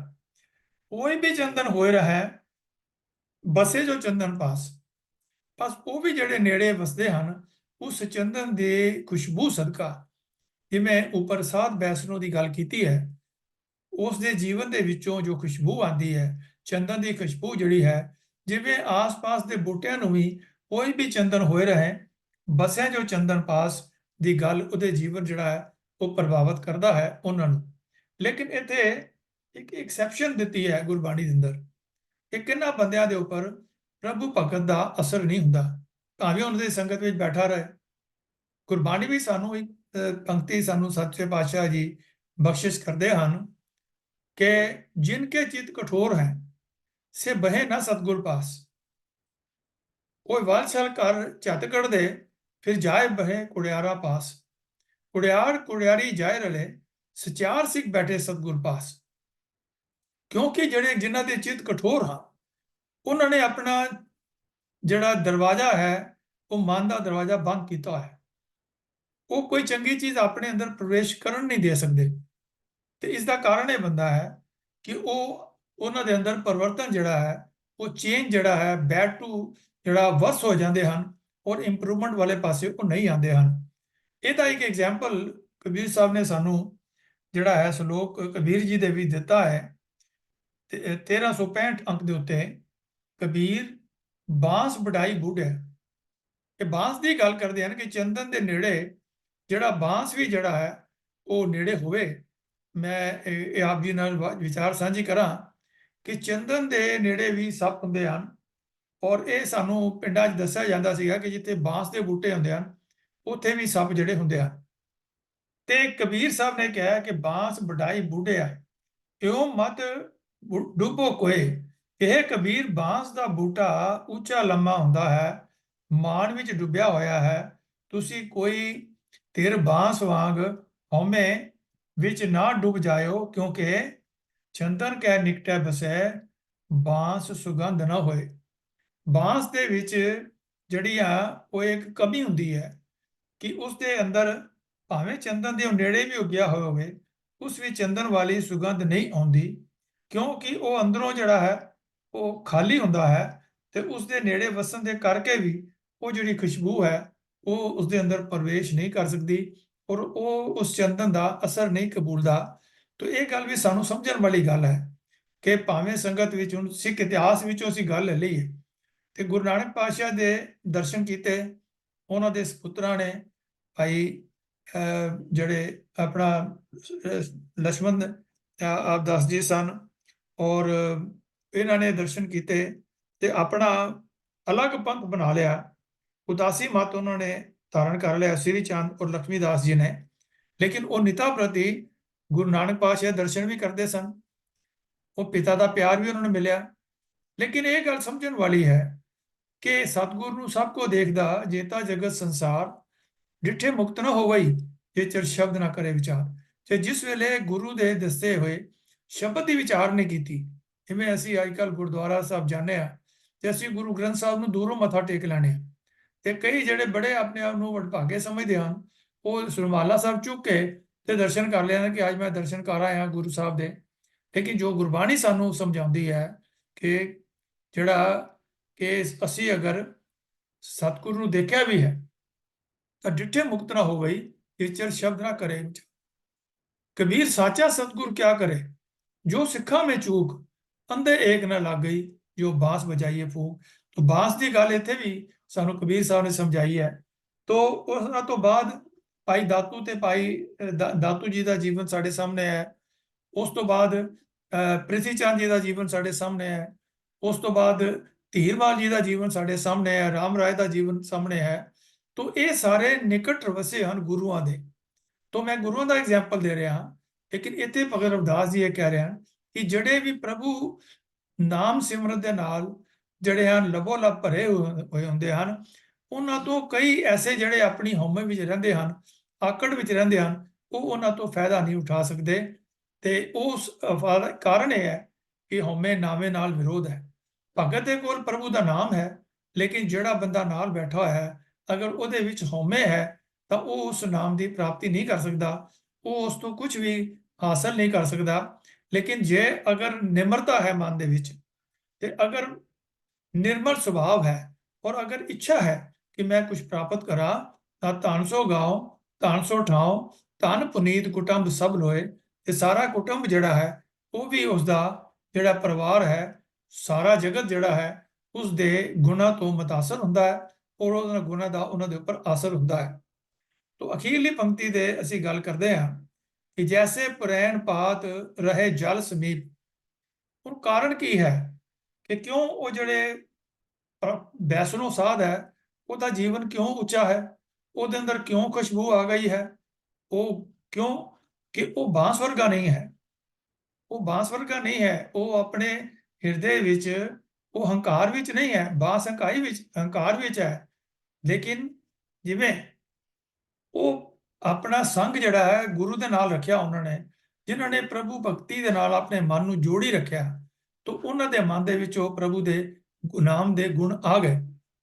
ਕੋਈ ਵੀ ਚੰਦਨ ਹੋਏ ਰਹਾ ਬਸੇ ਜੋ ਚੰਦਨ ਪਾਸ, ਬਸ ਉਹ ਵੀ ਜਿਹੜੇ ਨੇੜੇ ਵਸਦੇ ਹਨ ਉਸ ਚੰਦਨ ਦੇ ਖੁਸ਼ਬੂ ਸਦਕਾ, ਜਿਵੇਂ ਉੱਪਰ ਸਾਧ ਵੈਸ਼ਨੋ ਦੀ ਗੱਲ ਕੀਤੀ ਹੈ, ਉਸ ਦੇ ਜੀਵਨ ਦੇ ਵਿੱਚੋਂ ਜੋ ਖੁਸ਼ਬੂ ਆਉਂਦੀ ਹੈ, ਚੰਦਨ ਦੀ ਖੁਸ਼ਬੂ ਜਿਹੜੀ ਹੈ, ਜਿਵੇਂ ਆਸ-ਪਾਸ ਦੇ ਬੂਟਿਆਂ ਨੂੰ ਵੀ ਕੋਈ ਵੀ ਚੰਦਨ ਹੋਏ ਰਹੇ, ਬਸਿਆ ਜੋ ਚੰਦਨ ਪਾਸ ਦੀ ਗੱਲ ਉਹਦੇ ਜੀਵਨ ਜਿਹੜਾ ਹੈ ਉਹ ਪ੍ਰਭਾਵਿਤ ਕਰਦਾ ਹੈ ਉਹਨਾਂ ਨੂੰ। ਲੇਕਿਨ ਇੱਥੇ ਇੱਕ ਐਕਸੈਪਸ਼ਨ ਦਿੱਤੀ ਹੈ ਗੁਰਬਾਣੀ ਦੇ ਅੰਦਰ ਕਿ ਕਿੰਨਾ ਬੰਦਿਆਂ ਦੇ ਉੱਪਰ ਪ੍ਰਭੂ ਭਗਤ ਦਾ ਅਸਰ ਨਹੀਂ ਹੁੰਦਾ, ਭਾਵੇਂ ਉਹਨਾਂ ਦੀ ਸੰਗਤ ਵਿੱਚ ਬੈਠਾ ਰਹੇ। ਗੁਰਬਾਣੀ ਵੀ ਸਾਨੂੰ ਇੱਕ ਪੰਕਤੀ ਸਾਨੂੰ ਸੱਚੇ ਪਾਤਸ਼ਾਹ ਜੀ ਬਖਸ਼ਿਸ਼ ਕਰਦੇ ਹਨ ਕਿ ਜਿਨ ਕੇ ਚਿਤ ਕਠੋਰ ਹੈ ਸੇ ਬਹਿ ਨਾ ਸਤਗੁਰ ਪਾਸ, ਕੋਈ ਵਾਲਛਲ ਕਰ ਝੱਤ ਕੱਢ ਦੇ ਫਿਰ ਜਾਏ ਬਹਿ ਕੁੜਿਆਰਾ ਪਾਸ, ਕੁੜਿਆਰ ਕੁੜਿਆਰੀ ਜਾਏ ਰਲੇ ਸਚਿਆਰ ਸਿੱਖ ਬੈਠੇ ਸਤਗੁਰ ਪਾਸ। ਕਿਉਂਕਿ ਜਿਹੜੇ ਜਿਨ੍ਹਾਂ ਦੇ ਚਿਤ ਕਠੋਰ ਹਨ, ਉਹਨਾਂ ਨੇ ਆਪਣਾ ਜਿਹੜਾ ਦਰਵਾਜ਼ਾ ਹੈ ਉਹ ਮਨ ਦਾ ਦਰਵਾਜ਼ਾ ਬੰਦ ਕੀਤਾ ਹੈ, ਉਹ ਕੋਈ ਚੰਗੀ ਚੀਜ਼ ਆਪਣੇ ਅੰਦਰ ਪ੍ਰਵੇਸ਼ ਕਰਨ ਨਹੀਂ ਦੇ ਸਕਦੇ। ਤੇ ਇਸ ਦਾ ਕਾਰਨ ਇਹ ਬੰਦਾ ਹੈ ਕਿ ਉਹ ਉਹਨਾਂ ਦੇ ਅੰਦਰ ਪਰਿਵਰਤਨ ਜਿਹੜਾ ਹੈ, ਉਹ ਚੇਂਜ ਜਿਹੜਾ ਹੈ, ਬੈਡ ਟੂ ਜਿਹੜਾ ਵਰਸ ਹੋ ਜਾਂਦੇ ਹਨ ਔਰ ਇੰਪਰੂਵਮੈਂਟ ਵਾਲੇ ਪਾਸੇ ਉਹ ਨਹੀਂ ਆਉਂਦੇ ਹਨ। ਇਹਦਾ ਇੱਕ ਐਗਜ਼ਾਮਪਲ ਕਬੀਰ ਸਾਹਿਬ ਨੇ ਸਾਨੂੰ ਜਿਹੜਾ ਹੈ ਸ਼ਲੋਕ ਕਬੀਰ ਜੀ ਦੇ ਵੀ ਦਿੱਤਾ ਹੈ, 1365 ਅੰਕ ਦੇ ਉੱਤੇ, ਕਬੀਰ ਬਾਂਸ ਵਡਾਈ ਬੁੱਢੇ। ਇਹ ਬਾਂਸ ਦੀ ਗੱਲ ਕਰਦੇ ਹਨ ਕਿ ਚੰਦਨ ਦੇ ਨੇੜੇ ਜਿਹੜਾ ਬਾਂਸ ਵੀ ਜਿਹੜਾ ਹੈ ਉਹ ਨੇੜੇ ਹੋਵੇ। ਮੈਂ ਇਹ ਆਪ ਜੀ ਨਾਲ ਵਿਚਾਰ ਸਾਂਝੀ ਕਰਾਂ ਕਿ ਚੰਦਨ ਦੇ ਨੇੜੇ ਵੀ ਸੱਪ ਹੁੰਦੇ ਹਨ, ਔਰ ਇਹ ਸਾਨੂੰ ਪਿੰਡਾਂ 'ਚ ਦੱਸਿਆ ਜਾਂਦਾ ਸੀਗਾ ਕਿ ਜਿੱਥੇ ਬਾਂਸ ਦੇ ਬੂਟੇ ਹੁੰਦੇ ਹਨ ਉੱਥੇ ਵੀ ਸੱਪ ਜਿਹੜੇ ਹੁੰਦੇ ਹਨ। ਤੇ ਕਬੀਰ ਸਾਹਿਬ ਨੇ ਕਿਹਾ ਕਿ ਬਾਂਸ ਵਡਾਈ ਬੁੱਢਿਆ ਇਉਂ ਮਤ ਡੁੱਬੋ ਕੋਏ। ਇਹ ਕਬੀਰ ਬਾਂਸ ਦਾ ਬੂਟਾ ਉੱਚਾ ਲੰਮਾ ਹੁੰਦਾ ਹੈ, ਮਾਣ ਵਿੱਚ ਡੁੱਬਿਆ ਹੋਇਆ ਹੈ, ਤੁਸੀਂ ਕੋਈ ਧਿਰ ਬਾਂਸ ਵਾਂਗ ਹਉਮੈ ਵਿੱਚ ਨਾ ਡੁੱਬ ਜਾਇਓ, ਕਿਉਂਕਿ ਚੰਦਨ ਕੈ ਨਿਕਟੈ ਬਸੈ ਬਾਂਸ ਸੁਗੰਧ ਨਾ ਹੋਏ। ਬਾਂਸ ਦੇ ਵਿੱਚ ਜਿਹੜੀ ਆ ਉਹ ਇੱਕ ਕਮੀ ਹੁੰਦੀ ਹੈ ਕਿ ਉਸ ਦੇ ਅੰਦਰ ਭਾਵੇਂ ਚੰਦਨ ਦੇ ਨੇੜੇ ਵੀ ਉੱਗਿਆ ਹੋਇਆ ਹੋਵੇ, ਉਸ ਵਿੱਚ ਚੰਦਨ ਵਾਲੀ ਸੁਗੰਧ ਨਹੀਂ ਆਉਂਦੀ, ਕਿਉਂਕਿ ਉਹ ਅੰਦਰੋਂ ਜਿਹੜਾ ਹੈ ਉਹ ਖਾਲੀ ਹੁੰਦਾ ਹੈ, ਤੇ ਉਸ ਦੇ ਨੇੜੇ ਵਸਣ ਦੇ ਕਰਕੇ ਵੀ ਉਹ ਜਿਹੜੀ ਖੁਸ਼ਬੂ ਹੈ ਉਹ ਉਸ ਦੇ ਅੰਦਰ ਪ੍ਰਵੇਸ਼ ਨਹੀਂ ਕਰ ਸਕਦੀ, ਔਰ ਉਹ ਉਸ ਚੰਦਨ ਦਾ ਅਸਰ ਨਹੀਂ ਕਬੂਲਦਾ। ਤਾਂ ਇਹ ਗੱਲ ਵੀ ਸਾਨੂੰ ਸਮਝਣ ਵਾਲੀ ਗੱਲ ਹੈ ਕਿ ਭਾਵੇਂ ਸੰਗਤ ਵਿੱਚ ਹੁਣ ਸਿੱਖ ਇਤਿਹਾਸ ਵਿੱਚੋਂ ਅਸੀਂ ਗੱਲ ਲੈ ਲਈਏ ਤੇ ਗੁਰੂ ਨਾਨਕ ਪਾਤਸ਼ਾਹ ਦੇ ਦਰਸ਼ਨ ਕੀਤੇ, ਉਹਨਾਂ ਦੇ ਸਪੁੱਤਰਾਂ ਨੇ ਭਾਈ ਜਿਹੜੇ ਆਪਣਾ ਲక్ష్మణ ਆਪ ਦਾਸ ਜੀ ਸਨ, ਔਰ ਇਹਨਾਂ ਨੇ ਦਰਸ਼ਨ ਕੀਤੇ ਤੇ ਆਪਣਾ ਅਲੱਗ ਪੰਥ ਬਣਾ ਲਿਆ। ਉਦਾਸੀ ਮਤ ਉਹਨਾਂ ਨੇ ਧਾਰਨ ਕਰ ਲਿਆ, ਸ੍ਰੀ ਚੰਦ ਔਰ ਲక్ష్ਮੀ ਦਾਸ ਜੀ ਨੇ। ਲੇਕਿਨ ਉਹ ਨਿਤਾ ਪ੍ਰਤੀ ਗੁਰੂ ਨਾਨਕ ਪਾਤਸ਼ਾਹ ਦੇ ਦਰਸ਼ਨ ਵੀ ਕਰਦੇ ਸਨ, ਉਹ ਪਿਤਾ ਦਾ ਪਿਆਰ ਵੀ ਉਹਨਾਂ ਨੂੰ ਮਿਲਿਆ। ਲੇਕਿਨ ਇਹ ਗੱਲ ਸਮਝਣ ਵਾਲੀ ਹੈ ਕਿ ਸਤਿਗੁਰ ਨੂੰ ਸਭ ਕੋ ਦੇਖਦਾ, ਜੇਤਾ ਜਗਤ ਸੰਸਾਰ, ਡਿਠੇ ਮੁਕਤ ਨਾ ਹੋਵਈ, ਜੇ ਚਿਰ ਸ਼ਬਦ ਨਾ ਕਰੇ ਵਿਚਾਰ। ਤੇ ਜਿਸ ਵੇਲੇ ਗੁਰੂ ਦੇ ਦੱਸੇ ਹੋਏ ਸ਼ਬਦ ਦੀ ਵਿਚਾਰ ਨਹੀਂ ਕੀਤੀ, ਜਿਵੇਂ ਅਸੀਂ ਅੱਜ ਕੱਲ੍ਹ ਗੁਰਦੁਆਰਾ ਸਾਹਿਬ ਜਾਂਦੇ ਹਾਂ ਤੇ ਅਸੀਂ ਗੁਰੂ ਗ੍ਰੰਥ ਸਾਹਿਬ ਨੂੰ ਦੂਰੋਂ ਮੱਥਾ ਟੇਕ ਲੈਣੇ ਆ, ਤੇ ਕਈ ਜਿਹੜੇ ਬੜੇ ਆਪਣੇ ਆਪ ਨੂੰ ਵਡਭਾਗੇ ਸਮਝਦੇ ਹਨ, ਉਹ ਸਰਮਾਲਾ ਸਾਹਿਬ ਚੁੱਕ ਕੇ ਤੇ ਦਰਸ਼ਨ ਕਰ ਲਿਆ ਕਿ ਅੱਜ ਮੈਂ ਦਰਸ਼ਨ ਕਰ ਆਇਆ ਗੁਰੂ ਸਾਹਿਬ ਦੇ। ਲੇਕਿਨ ਜੋ ਗੁਰਬਾਣੀ ਸਾਨੂੰ ਸਮਝਾਉਂਦੀ ਹੈ ਕਿ ਜਿਹੜਾ ਕਿ ਅਸੀਂ ਅਗਰ ਸਤਿਗੁਰੂ ਨੂੰ ਦੇਖਿਆ ਵੀ ਹੈ ਤਾਂ ਡਿਠੇ ਮੁਕਤ ਨਾ ਹੋਵਈ, ਇਹ ਚਿਰ ਸ਼ਬਦ ਨਾ ਕਰੇ ਵਿਚਾਰ। ਕਬੀਰ ਸਾਚਾ ਸਤਿਗੁਰ ਕਿਆ ਕਰੇ, ਜੋ ਸਿੱਖਾਂ में ਚੂਕ, ਅੰਧੇ ਏਕ ਨਾ ਲੱਗ ਗਈ, ਜੋ ਬਾਂਸ ਵਜਾਈਏ ਫੂਕ। तो ਬਾਂਸ ਦੀ ਗੱਲ ਇੱਥੇ ਵੀ ਸਾਨੂੰ ਕਬੀਰ ਸਾਹਿਬ ਨੇ ਸਮਝਾਈ ਹੈ। ਤੋ ਉਹਨਾਂ ਤੋਂ ਬਾਅਦ ਭਾਈ ਦਾਤੂ ਤੇ ਭਾਈ ਦਾਤੂ ਜੀ ਦਾ ਜੀਵਨ ਸਾਡੇ ਸਾਹਮਣੇ ਹੈ। ਉਸ ਤੋਂ ਬਾਅਦ ਪ੍ਰਿਥੀ ਚੰਦ ਜੀ ਦਾ ਜੀਵਨ ਸਾਡੇ ਸਾਹਮਣੇ ਹੈ। ਉਸ ਤੋਂ ਬਾਅਦ ਧੀਰਵਾਲ ਜੀ ਦਾ ਜੀਵਨ ਸਾਡੇ ਸਾਹਮਣੇ ਹੈ, ਰਾਮ ਰਾਏ ਦਾ ਜੀਵਨ ਸਾਹਮਣੇ ਹੈ। ਤੋ ਇਹ ਸਾਰੇ ਨਿਕਟ ਵਸੇ ਹਨ ਗੁਰੂਆਂ ਦੇ। ਤੋ ਮੈਂ ਗੁਰੂਆਂ ਦਾ ਐਗਜ਼ਾਮਪਲ ਦੇ ਰਿਹਾ ਹਾਂ, ਲੇਕਿਨ ਇੱਥੇ ਭਗਤ ਰਵਿਦਾਸ ਜੀ ਇਹ ਕਹਿ ਰਹੇ ਹਨ ਕਿ ਜਿਹੜੇ ਵੀ ਪ੍ਰਭੂ ਨਾਮ ਸਿਮਰਨ ਦੇ ਨਾਲ ਜਿਹੜੇ ਹਨ ਲਬੋ ਲਬ ਭਰੇ ਹੋਏ ਹੁੰਦੇ ਹਨ, ਉਹਨਾਂ ਤੋਂ ਕਈ ਐਸੇ ਜਿਹੜੇ ਆਪਣੀ ਹਉਮੈ ਵਿੱਚ ਰਹਿੰਦੇ ਹਨ, ਆਕੜ ਵਿੱਚ ਰਹਿੰਦੇ ਹਨ, ਉਹ ਉਹਨਾਂ ਤੋਂ ਫਾਇਦਾ ਨਹੀਂ ਉਠਾ ਸਕਦੇ। ਤੇ ਉਸ ਕਾਰਨ ਇਹ ਹੈ ਕਿ ਹਉਮੈ ਨਾਮੇ ਨਾਲ ਵਿਰੋਧ ਹੈ। ਭਗਤ ਦੇ ਕੋਲ ਪ੍ਰਭੂ ਦਾ ਨਾਮ ਹੈ, ਲੇਕਿਨ ਜਿਹੜਾ ਬੰਦਾ ਨਾਲ ਬੈਠਾ ਹੋਇਆ ਹੈ, ਅਗਰ ਉਹਦੇ ਵਿੱਚ ਹਉਮੈ ਹੈ ਤਾਂ ਉਹ ਉਸ ਨਾਮ ਦੀ ਪ੍ਰਾਪਤੀ ਨਹੀਂ ਕਰ ਸਕਦਾ, ਉਹ ਉਸ ਤੋਂ ਕੁਝ ਵੀ ਹਾਸਲ ਨਹੀਂ ਕਰ ਸਕਦਾ। ਲੇਕਿਨ ਜੇ ਅਗਰ ਨਿਮਰਤਾ ਹੈ ਮਨ ਦੇ ਵਿੱਚ, ਤੇ ਅਗਰ ਨਿਰਮਲ ਸੁਭਾਵ ਹੈ, ਔਰ ਅਗਰ ਇੱਛਾ ਹੈ ਕਿ ਮੈਂ ਕੁਝ ਪ੍ਰਾਪਤ ਕਰਾਂ, ਤਾਂ ਧਨ ਸੋ ਗਾਉ, ਧਨ ਸੋ ਠਾਉ, ਧਨ ਪੁਨੀਤ ਕੁਟੰਬ ਸਭ ਲੋਏ। ਤੇ ਸਾਰਾ ਕੁਟੰਬ ਜਿਹੜਾ ਹੈ ਉਹ ਵੀ ਉਸਦਾ ਜਿਹੜਾ ਪਰਿਵਾਰ ਹੈ, ਸਾਰਾ ਜਗਤ ਜਿਹੜਾ ਹੈ ਉਸ ਦੇ ਗੁਣਾ ਤੋਂ ਮੁਤਾਸਰ ਹੁੰਦਾ ਹੈ, ਔਰ ਉਹਨਾਂ ਗੁਣਾ ਦਾ ਉਹਨਾਂ ਦੇ ਉੱਪਰ ਅਸਰ ਹੁੰਦਾ ਹੈ। ਤੋ ਅਖੀਰਲੀ ਪੰਕਤੀ ਦੇ ਅਸੀਂ ਗੱਲ ਕਰਦੇ ਹਾਂ ਕਿ ਜੈਸੇ ਪੁਰੈਣ ਪਾਤ ਰਹੇ ਜਲ ਸਮੀਪ। ਹੁਣ ਕਾਰਨ ਕੀ ਹੈ ਕਿ ਕਿਉਂ ਉਹ ਜਿਹੜੇ ਵੈਸ਼ਨੋ ਸਾਧ ਹੈ, ਉਹਦਾ ਜੀਵਨ ਕਿਉਂ ਉੱਚਾ ਹੈ, ਉਹਦੇ ਅੰਦਰ ਕਿਉਂ ਖੁਸ਼ਬੂ ਆ ਗਈ ਹੈ? ਉਹ ਕਿਉਂ ਕਿ ਉਹ ਬਾਂਸ ਵਰਗਾ ਨਹੀਂ ਹੈ। ਉਹ ਬਾਂਸ ਵਰਗਾ ਨਹੀਂ ਹੈ, ਉਹ ਆਪਣੇ ਹਿਰਦੇ ਵਿੱਚ, ਉਹ ਹੰਕਾਰ ਵਿੱਚ ਨਹੀਂ ਹੈ। ਬਾਂਸ ਹੰਕਾਰ ਵਿੱਚ ਹੈ, ਲੇਕਿਨ ਜਿਵੇਂ ਉਹ ਆਪਣਾ ਸੰਗ ਜਿਹੜਾ ਹੈ ਗੁਰੂ ਦੇ ਨਾਲ ਰੱਖਿਆ ਉਹਨਾਂ ਨੇ, ਜਿਨ੍ਹਾਂ ਨੇ ਪ੍ਰਭੂ ਭਗਤੀ ਦੇ ਨਾਲ ਆਪਣੇ ਮਨ ਨੂੰ ਜੋੜੀ ਰੱਖਿਆ, ਤਾਂ ਉਹਨਾਂ ਦੇ ਮਨ ਦੇ ਵਿੱਚ ਉਹ ਪ੍ਰਭੂ ਦੇ ਨਾਮ ਦੇ ਗੁਣ ਆ ਗਏ।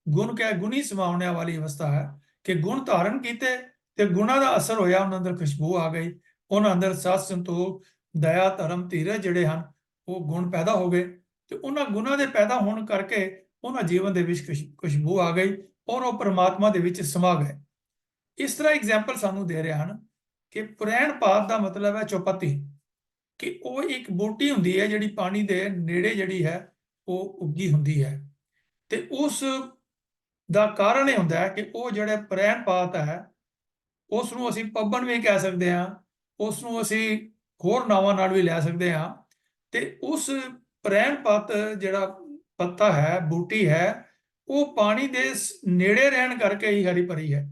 ਗੁਣ ਕਹਿ ਗੁਣੀ ਸਮਾਉਣੇ ਵਾਲੀ ਅਵਸਥਾ ਹੈ ਕਿ ਗੁਣ ਧਾਰਨ ਕੀਤੇ ਤੇ ਗੁਣਾ ਦਾ ਅਸਰ ਹੋਇਆ, ਉਹਨਾਂ ਅੰਦਰ ਖੁਸ਼ਬੂ ਆ ਗਈ, ਉਹਨਾਂ ਅੰਦਰ ਸਤ ਸੰਤੋਖ ਦਇਆ ਧਰਮ ਧੀਰਜ ਜਿਹੜੇ ਹਨ ਉਹ ਗੁਣ ਪੈਦਾ ਹੋ ਗਏ, ਤੇ ਉਹਨਾਂ ਗੁਣਾਂ ਦੇ ਪੈਦਾ ਹੋਣ ਕਰਕੇ ਉਹਨਾਂ ਜੀਵਨ ਦੇ ਵਿੱਚ ਖੁਸ਼ਬੂ ਆ ਗਈ, ਔਰ ਉਹ ਪਰਮਾਤਮਾ ਦੇ ਵਿੱਚ ਸਮਾ ਗਏ। ਇਸ ਤਰ੍ਹਾਂ ਐਗਜ਼ਾਮਪਲ ਸਾਨੂੰ ਦੇ ਰਹੇ ਹਨ ਕਿ ਪੁਰੈਣ ਪਾਤ ਦਾ ਮਤਲਬ ਹੈ ਚੌਪੱਤੀ, ਕਿ ਉਹ ਇੱਕ ਬੂਟੀ ਹੁੰਦੀ ਹੈ ਜਿਹੜੀ ਪਾਣੀ ਦੇ ਨੇੜੇ ਜਿਹੜੀ ਹੈ ਉਹ ਉੱਗੀ ਹੁੰਦੀ ਹੈ। ਤੇ ਉਸ ਦਾ ਕਾਰਨ ਇਹ ਹੁੰਦਾ ਹੈ ਕਿ ਉਹ ਜਿਹੜੇ ਪੁਰੈਣ ਪਾਤ ਹੈ, ਉਸ ਨੂੰ ਅਸੀਂ ਪੱਬਣ ਵੀ ਕਹਿ ਸਕਦੇ ਹਾਂ, ਉਸ ਨੂੰ ਅਸੀਂ ਹੋਰ ਨਾਵਾਂ ਨਾਲ ਵੀ ਲੈ ਸਕਦੇ ਹਾਂ। ਤੇ ਉਸ ਪੁਰੈਣ ਪਾਤ ਜਿਹੜਾ ਪੱਤਾ ਹੈ, ਬੂਟੀ ਹੈ, ਉਹ ਪਾਣੀ ਦੇ ਨੇੜੇ ਰਹਿਣ ਕਰਕੇ ਹੀ ਹਰੀ ਭਰੀ ਹੈ।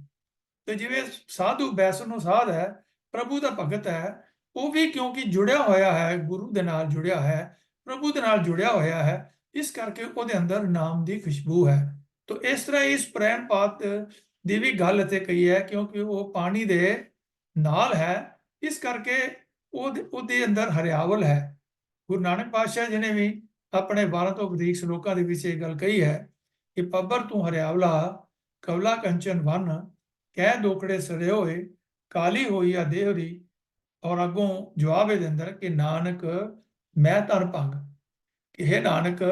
ਤੇ ਜਿਵੇਂ ਸਾਧੂ ਵੈਸ਼ਨੋ ਸਾਧ ਹੈ, ਪ੍ਰਭੂ ਦਾ ਭਗਤ ਹੈ, ਉਹ ਵੀ ਕਿਉਂਕਿ ਜੁੜਿਆ ਹੋਇਆ ਹੈ, ਗੁਰੂ ਦੇ ਨਾਲ ਜੁੜਿਆ ਹੈ, ਪ੍ਰਭੂ ਦੇ ਨਾਲ ਜੁੜਿਆ ਹੋਇਆ ਹੈ, ਇਸ ਕਰਕੇ ਉਹਦੇ ਅੰਦਰ ਨਾਮ ਦੀ ਖੁਸ਼ਬੂ ਹੈ। ਤਾਂ ਇਸ ਤਰ੍ਹਾਂ ਇਸ ਪੁਰੈਣ ਪਾਤ ਦੀ ਵੀ ਗੱਲ ਇੱਥੇ ਕਹੀ ਹੈ, ਕਿਉਂਕਿ ਉਹ ਪਾਣੀ ਦੇ ਨਾਲ ਹੈ, ਇਸ ਕਰਕੇ ਉਹਦੇ ਅੰਦਰ ਹਰਿਆਵਲ ਹੈ। ਗੁਰੂ ਨਾਨਕ ਪਾਤਸ਼ਾਹ ਜੀ ਨੇ ਵੀ ਆਪਣੇ 12 ਤੋਂ ਵਧੇਰੇ ਸ਼ਲੋਕਾਂ ਦੇ ਵਿੱਚ ਇਹ ਗੱਲ ਕਹੀ ਹੈ ਕਿ ਪੱਬਰ ਤੂੰ ਹਰਿਆਵਲਾ, ਕਵਲਾ ਕੰਚਨ ਵਨ, ਕਹਿ ਦੋਖੜੇ ਸੜੇ ਹੋਏ, ਕਾਲੀ ਹੋਈ ਆ ਦੇਹਰੀ। ਔਰ ਅੱਗੋਂ ਜਵਾਬ ਇਹਦੇ ਅੰਦਰ ਕਿ ਨਾਨਕ ਮੈਂ ਧਨ ਭੰਗ, ਕਿ हे ਨਾਨਕ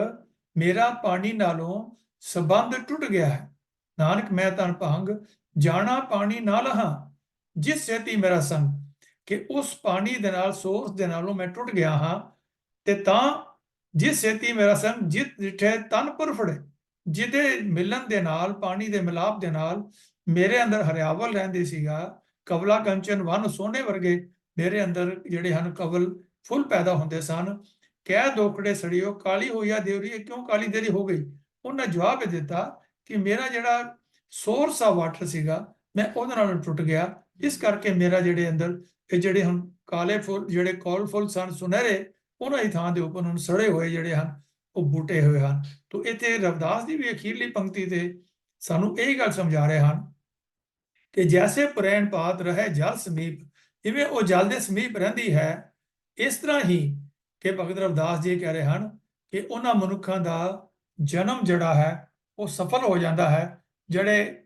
ਮੇਰਾ ਪਾਣੀ ਨਾਲੋਂ ਸੰਬੰਧ ਟੁੱਟ ਗਿਆ ਹੈ। ਨਾਨਕ ਮੈਂ ਧਨ ਭੰਗ, ਜਾਣਾ ਪਾਣੀ ਨਾਲ ਹਾਂ, ਜਿਸ ਸੇਤੀ ਮੇਰਾ ਸੰਗ, ਕਿ ਉਸ ਪਾਣੀ ਦੇ ਨਾਲ, ਸੋਰਸ ਦੇ ਨਾਲੋਂ ਮੈਂ ਟੁੱਟ ਗਿਆ ਹਾਂ। ਤੇ ਤਾਂ ਜਿਸ ਸੇਤੀ ਮੇਰਾ ਸੰਗ, ਜਿਤ ਡਿਠੇ ਤਨ ਪੁਰ ਫੜੇ, ਜਿਹਦੇ ਮਿਲਣ ਦੇ ਨਾਲ, ਪਾਣੀ ਦੇ ਮਿਲਾਪ ਦੇ ਨਾਲ ਮੇਰੇ ਅੰਦਰ ਹਰਿਆਵਲ ਰਹਿੰਦੀ ਸੀਗਾ, ਕਵਲਾ ਕੰਚਨ ਵਨ ਸੋਨੇ ਵਰਗੇ ਮੇਰੇ ਅੰਦਰ ਜਿਹੜੇ ਹਨ ਕਵਲ ਫੁੱਲ ਪੈਦਾ ਹੁੰਦੇ ਸਨ। ਕਹਿ ਦੋਖੜੇ ਸੜਿਓ ਕਾਲੀ ਹੋਈ ਆ ਦੇਵਰੀ, ਇਹ ਕਿਉਂ ਕਾਲੀ ਦੇਰੀ ਹੋ ਗਈ? ਉਹਨਾਂ ਜਵਾਬ ਇਹ ਦਿੱਤਾ ਕਿ ਮੇਰਾ ਜਿਹੜਾ ਸੋਰਸ ਆ ਵਾਟਰ ਸੀਗਾ, ਮੈਂ ਉਹਦੇ ਨਾਲ ਟੁੱਟ ਗਿਆ, ਇਸ ਕਰਕੇ ਮੇਰਾ ਜਿਹੜੇ ਅੰਦਰ ਇਹ ਜਿਹੜੇ ਹੁਣ ਕਾਲੇ ਫੁੱਲ ਜਿਹੜੇ ਕੌਲ ਫੁੱਲ ਸਨ ਸੁਨਹਿਰੇ, ਉਹਨਾਂ ਦੀ ਥਾਂ ਦੇ ਉੱਪਰ ਹੁਣ ਸੜੇ ਹੋਏ ਜਿਹੜੇ ਹਨ ਉਹ ਬੂਟੇ ਹੋਏ ਹਨ। ਤੋ ਇੱਥੇ ਰਵਿਦਾਸ ਦੀ ਵੀ ਅਖੀਰਲੀ ਪੰਕਤੀ ਤੇ ਸਾਨੂੰ ਇਹ ਗੱਲ ਸਮਝਾ ਰਹੇ ਹਨ ਕਿ ਜੈਸੇ ਪੁਰੈਣ ਪਾਤ ਰਹੇ ਜਲ ਸਮੀਪ, ਜਿਵੇਂ ਉਹ ਜਲ ਦੇ ਸਮੀਪ ਰਹਿੰਦੀ ਹੈ, ਇਸ ਤਰ੍ਹਾਂ ਹੀ ਕਿ ਭਗਤ ਰਵਿਦਾਸ ਜੀ ਕਹਿ ਰਹੇ ਹਨ ਕਿ ਉਹਨਾਂ ਮਨੁੱਖਾਂ ਦਾ ਜਨਮ ਜਿਹੜਾ ਹੈ ਉਹ ਸਫਲ ਹੋ ਜਾਂਦਾ ਹੈ ਜਿਹੜੇ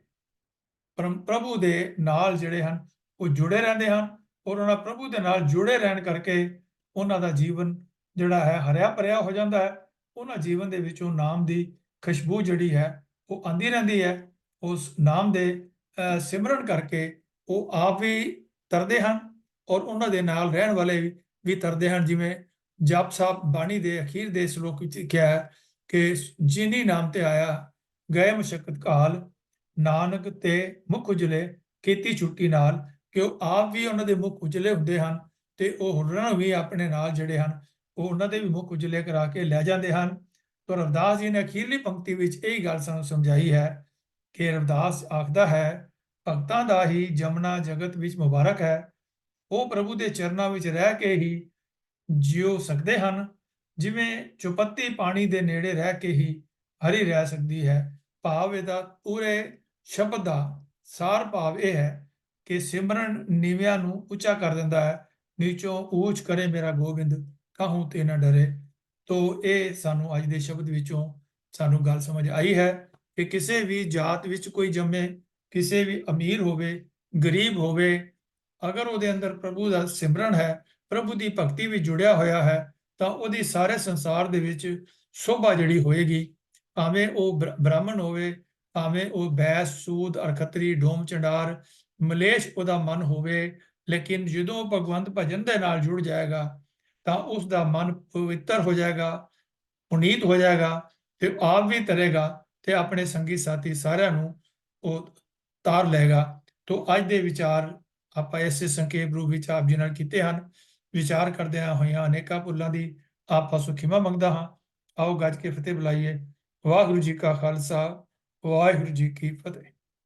ਪ੍ਰਭੂ ਦੇ ਨਾਲ ਜਿਹੜੇ ਹਨ ਉਹ ਜੁੜੇ ਰਹਿੰਦੇ ਹਨ, ਔਰ ਉਹਨਾਂ ਪ੍ਰਭੂ ਦੇ ਨਾਲ ਜੁੜੇ ਰਹਿਣ ਕਰਕੇ ਉਹਨਾਂ ਦਾ ਜੀਵਨ ਜਿਹੜਾ ਹੈ ਹਰਿਆ ਭਰਿਆ ਹੋ ਜਾਂਦਾ ਹੈ। ਉਹਨਾਂ ਜੀਵਨ ਦੇ ਵਿੱਚੋਂ ਨਾਮ ਦੀ ਖੁਸ਼ਬੂ ਜਿਹੜੀ ਹੈ ਉਹ ਆਂਦੀ ਰਹਿੰਦੀ ਹੈ। ਉਸ ਨਾਮ ਦੇ ਸਿਮਰਨ ਕਰਕੇ ਉਹ ਆਪ ਵੀ ਤਰਦੇ ਹਨ ਔਰ ਉਹਨਾਂ ਦੇ ਨਾਲ ਰਹਿਣ ਵਾਲੇ ਵੀ ਤਰਦੇ ਹਨ। ਜਿਵੇਂ ਜਪ ਸਾਹਿਬ ਬਾਣੀ ਦੇ ਅਖੀਰ ਦੇ ਸ਼ਲੋਕ ਵਿੱਚ ਕਿਹਾ ਹੈ ਕਿ ਜਿਨੀ ਨਾਮ ਤੇ ਆਇਆ ਗਏ ਮੁਸ਼ੱਕਤ ਕਾਲ, ਨਾਨਕ ਤੇ ਮੁਖ ਉਜਲੇ ਕੀਤੀ ਛੁੱਟੀ ਨਾਲ, ਕਿ ਉਹ ਆਪ ਵੀ ਉਹਨਾਂ ਦੇ ਮੁਖ ਉਜਲੇ ਹੁੰਦੇ ਹਨ ਤੇ ਉਹ ਹੋਰਾਂ ਨੂੰ ਵੀ ਆਪਣੇ ਨਾਲ ਜਿਹੜੇ ਹਨ ਉਹ ਉਹਨਾਂ ਦੇ ਵੀ ਮੁਖ ਉਜਲੇ ਕਰਾ ਕੇ ਲੈ ਜਾਂਦੇ ਹਨ। ਤਾਂ ਰਵਿਦਾਸ ਜੀ ਨੇ ਅਖੀਰਲੀ ਪੰਕਤੀ ਵਿੱਚ ਇਹ ਗੱਲ ਸਾਨੂੰ ਸਮਝਾਈ ਹੈ ਕਿ ਰਵਿਦਾਸ ਆਖਦਾ ਹੈ, ਭਗਤਾਂ ਦਾ ਹੀ ਜਮਨਾ ਜਗਤ ਵਿੱਚ ਮੁਬਾਰਕ ਹੈ। ਉਹ ਪ੍ਰਭੂ ਦੇ ਚਰਨਾਂ ਵਿੱਚ ਰਹਿ ਕੇ ਹੀ ਜਿਉ ਸਕਦੇ ਹਨ, ਜਿਵੇਂ ਚੁਪੱਤੀ ਪਾਣੀ ਦੇ ਨੇੜੇ ਰਹਿ ਕੇ ਹੀ ਹਰੀ ਰਹਿ ਸਕਦੀ ਹੈ। ਭਾਵ ਇਹਦਾ ਪੂਰੇ ਸ਼ਬਦ ਦਾ ਸਾਰ ਭਾਵ ਇਹ ਹੈ ਕਿ ਸਿਮਰਨ ਨੀਵਿਆਂ ਨੂੰ ਉੱਚਾ ਕਰ ਦਿੰਦਾ ਹੈ, ਨੀਚੋਂ ਊਚ ਕਰੇ ਮੇਰਾ ਗੋਬਿੰਦ, ਕਾਹੂ ਤੇ ਨਾ ਡਰੇ। ਤੋ ਇਹ ਸਾਨੂੰ ਅੱਜ ਦੇ ਸ਼ਬਦ ਵਿੱਚੋਂ ਸਾਨੂੰ ਗੱਲ ਸਮਝ ਆਈ ਹੈ ਕਿ ਕਿਸੇ ਵੀ ਜਾਤ ਵਿੱਚ ਕੋਈ ਜੰਮੇ, ਕਿਸੇ ਵੀ ਅਮੀਰ ਹੋਵੇ ਗਰੀਬ ਹੋਵੇ, ਅਗਰ ਉਹਦੇ ਅੰਦਰ ਪ੍ਰਭੂ ਦਾ ਸਿਮਰਨ ਹੈ, ਪ੍ਰਭੂ ਦੀ ਭਗਤੀ ਵਿੱਚ ਜੁੜਿਆ ਹੋਇਆ ਹੈ, ਤਾਂ ਉਹਦੀ ਸਾਰੇ ਸੰਸਾਰ ਦੇ ਵਿੱਚ ਸ਼ੋਭਾ ਜਿਹੜੀ ਹੋਏਗੀ। ਭਾਵੇਂ ਉਹ ਬ੍ਰਾਹਮਣ ਹੋਵੇ, ਭਾਵੇਂ ਉਹ ਬੈਸ ਸੂਦ ਅਰਖਤਰੀ ਡੋਮ ਚੰਡਾਰ ਮਲੇਸ਼ ਉਹਦਾ ਮਨ ਹੋਵੇ, ਲੇਕਿਨ ਜਦੋਂ ਭਗਵੰਤ ਭਜਨ ਦੇ ਨਾਲ ਜੁੜ ਜਾਏਗਾ ਤਾਂ ਉਸ ਦਾ ਮਨ ਪਵਿੱਤਰ ਹੋ ਜਾਏਗਾ, ਪੁਨੀਤ ਹੋ ਜਾਏਗਾ ਤੇ ਆਪ ਵੀ ਤਰੇਗਾ ਤੇ ਆਪਣੇ ਸੰਗੀ ਸਾਥੀ ਸਾਰਿਆਂ ਨੂੰ ਉਹ ਤਾਰ ਲਏਗਾ। ਤੋ ਅੱਜ ਦੇ ਵਿਚਾਰ ਆਪਾਂ ਇਸੇ ਸੰਖੇਪ ਰੂਪ ਵਿੱਚ ਆਪ ਜੀ ਨਾਲ ਕੀਤੇ ਹਨ। ਵਿਚਾਰ ਕਰਦਿਆਂ ਹੋਇਆਂ ਅਨੇਕਾਂ ਭੁੱਲਾਂ ਦੀ ਆਪ ਪਾਸੋਂ ਖਿਮਾ ਮੰਗਦਾ ਹਾਂ। ਆਓ ਗੱਜ ਕੇ ਫਤਿਹ ਬੁਲਾਈਏ। ਵਾਹਿਗੁਰੂ ਜੀ ਕਾ ਖਾਲਸਾ, ਵਾਹਿਗੁਰੂ ਜੀ ਕੀ ਫਤਿਹ।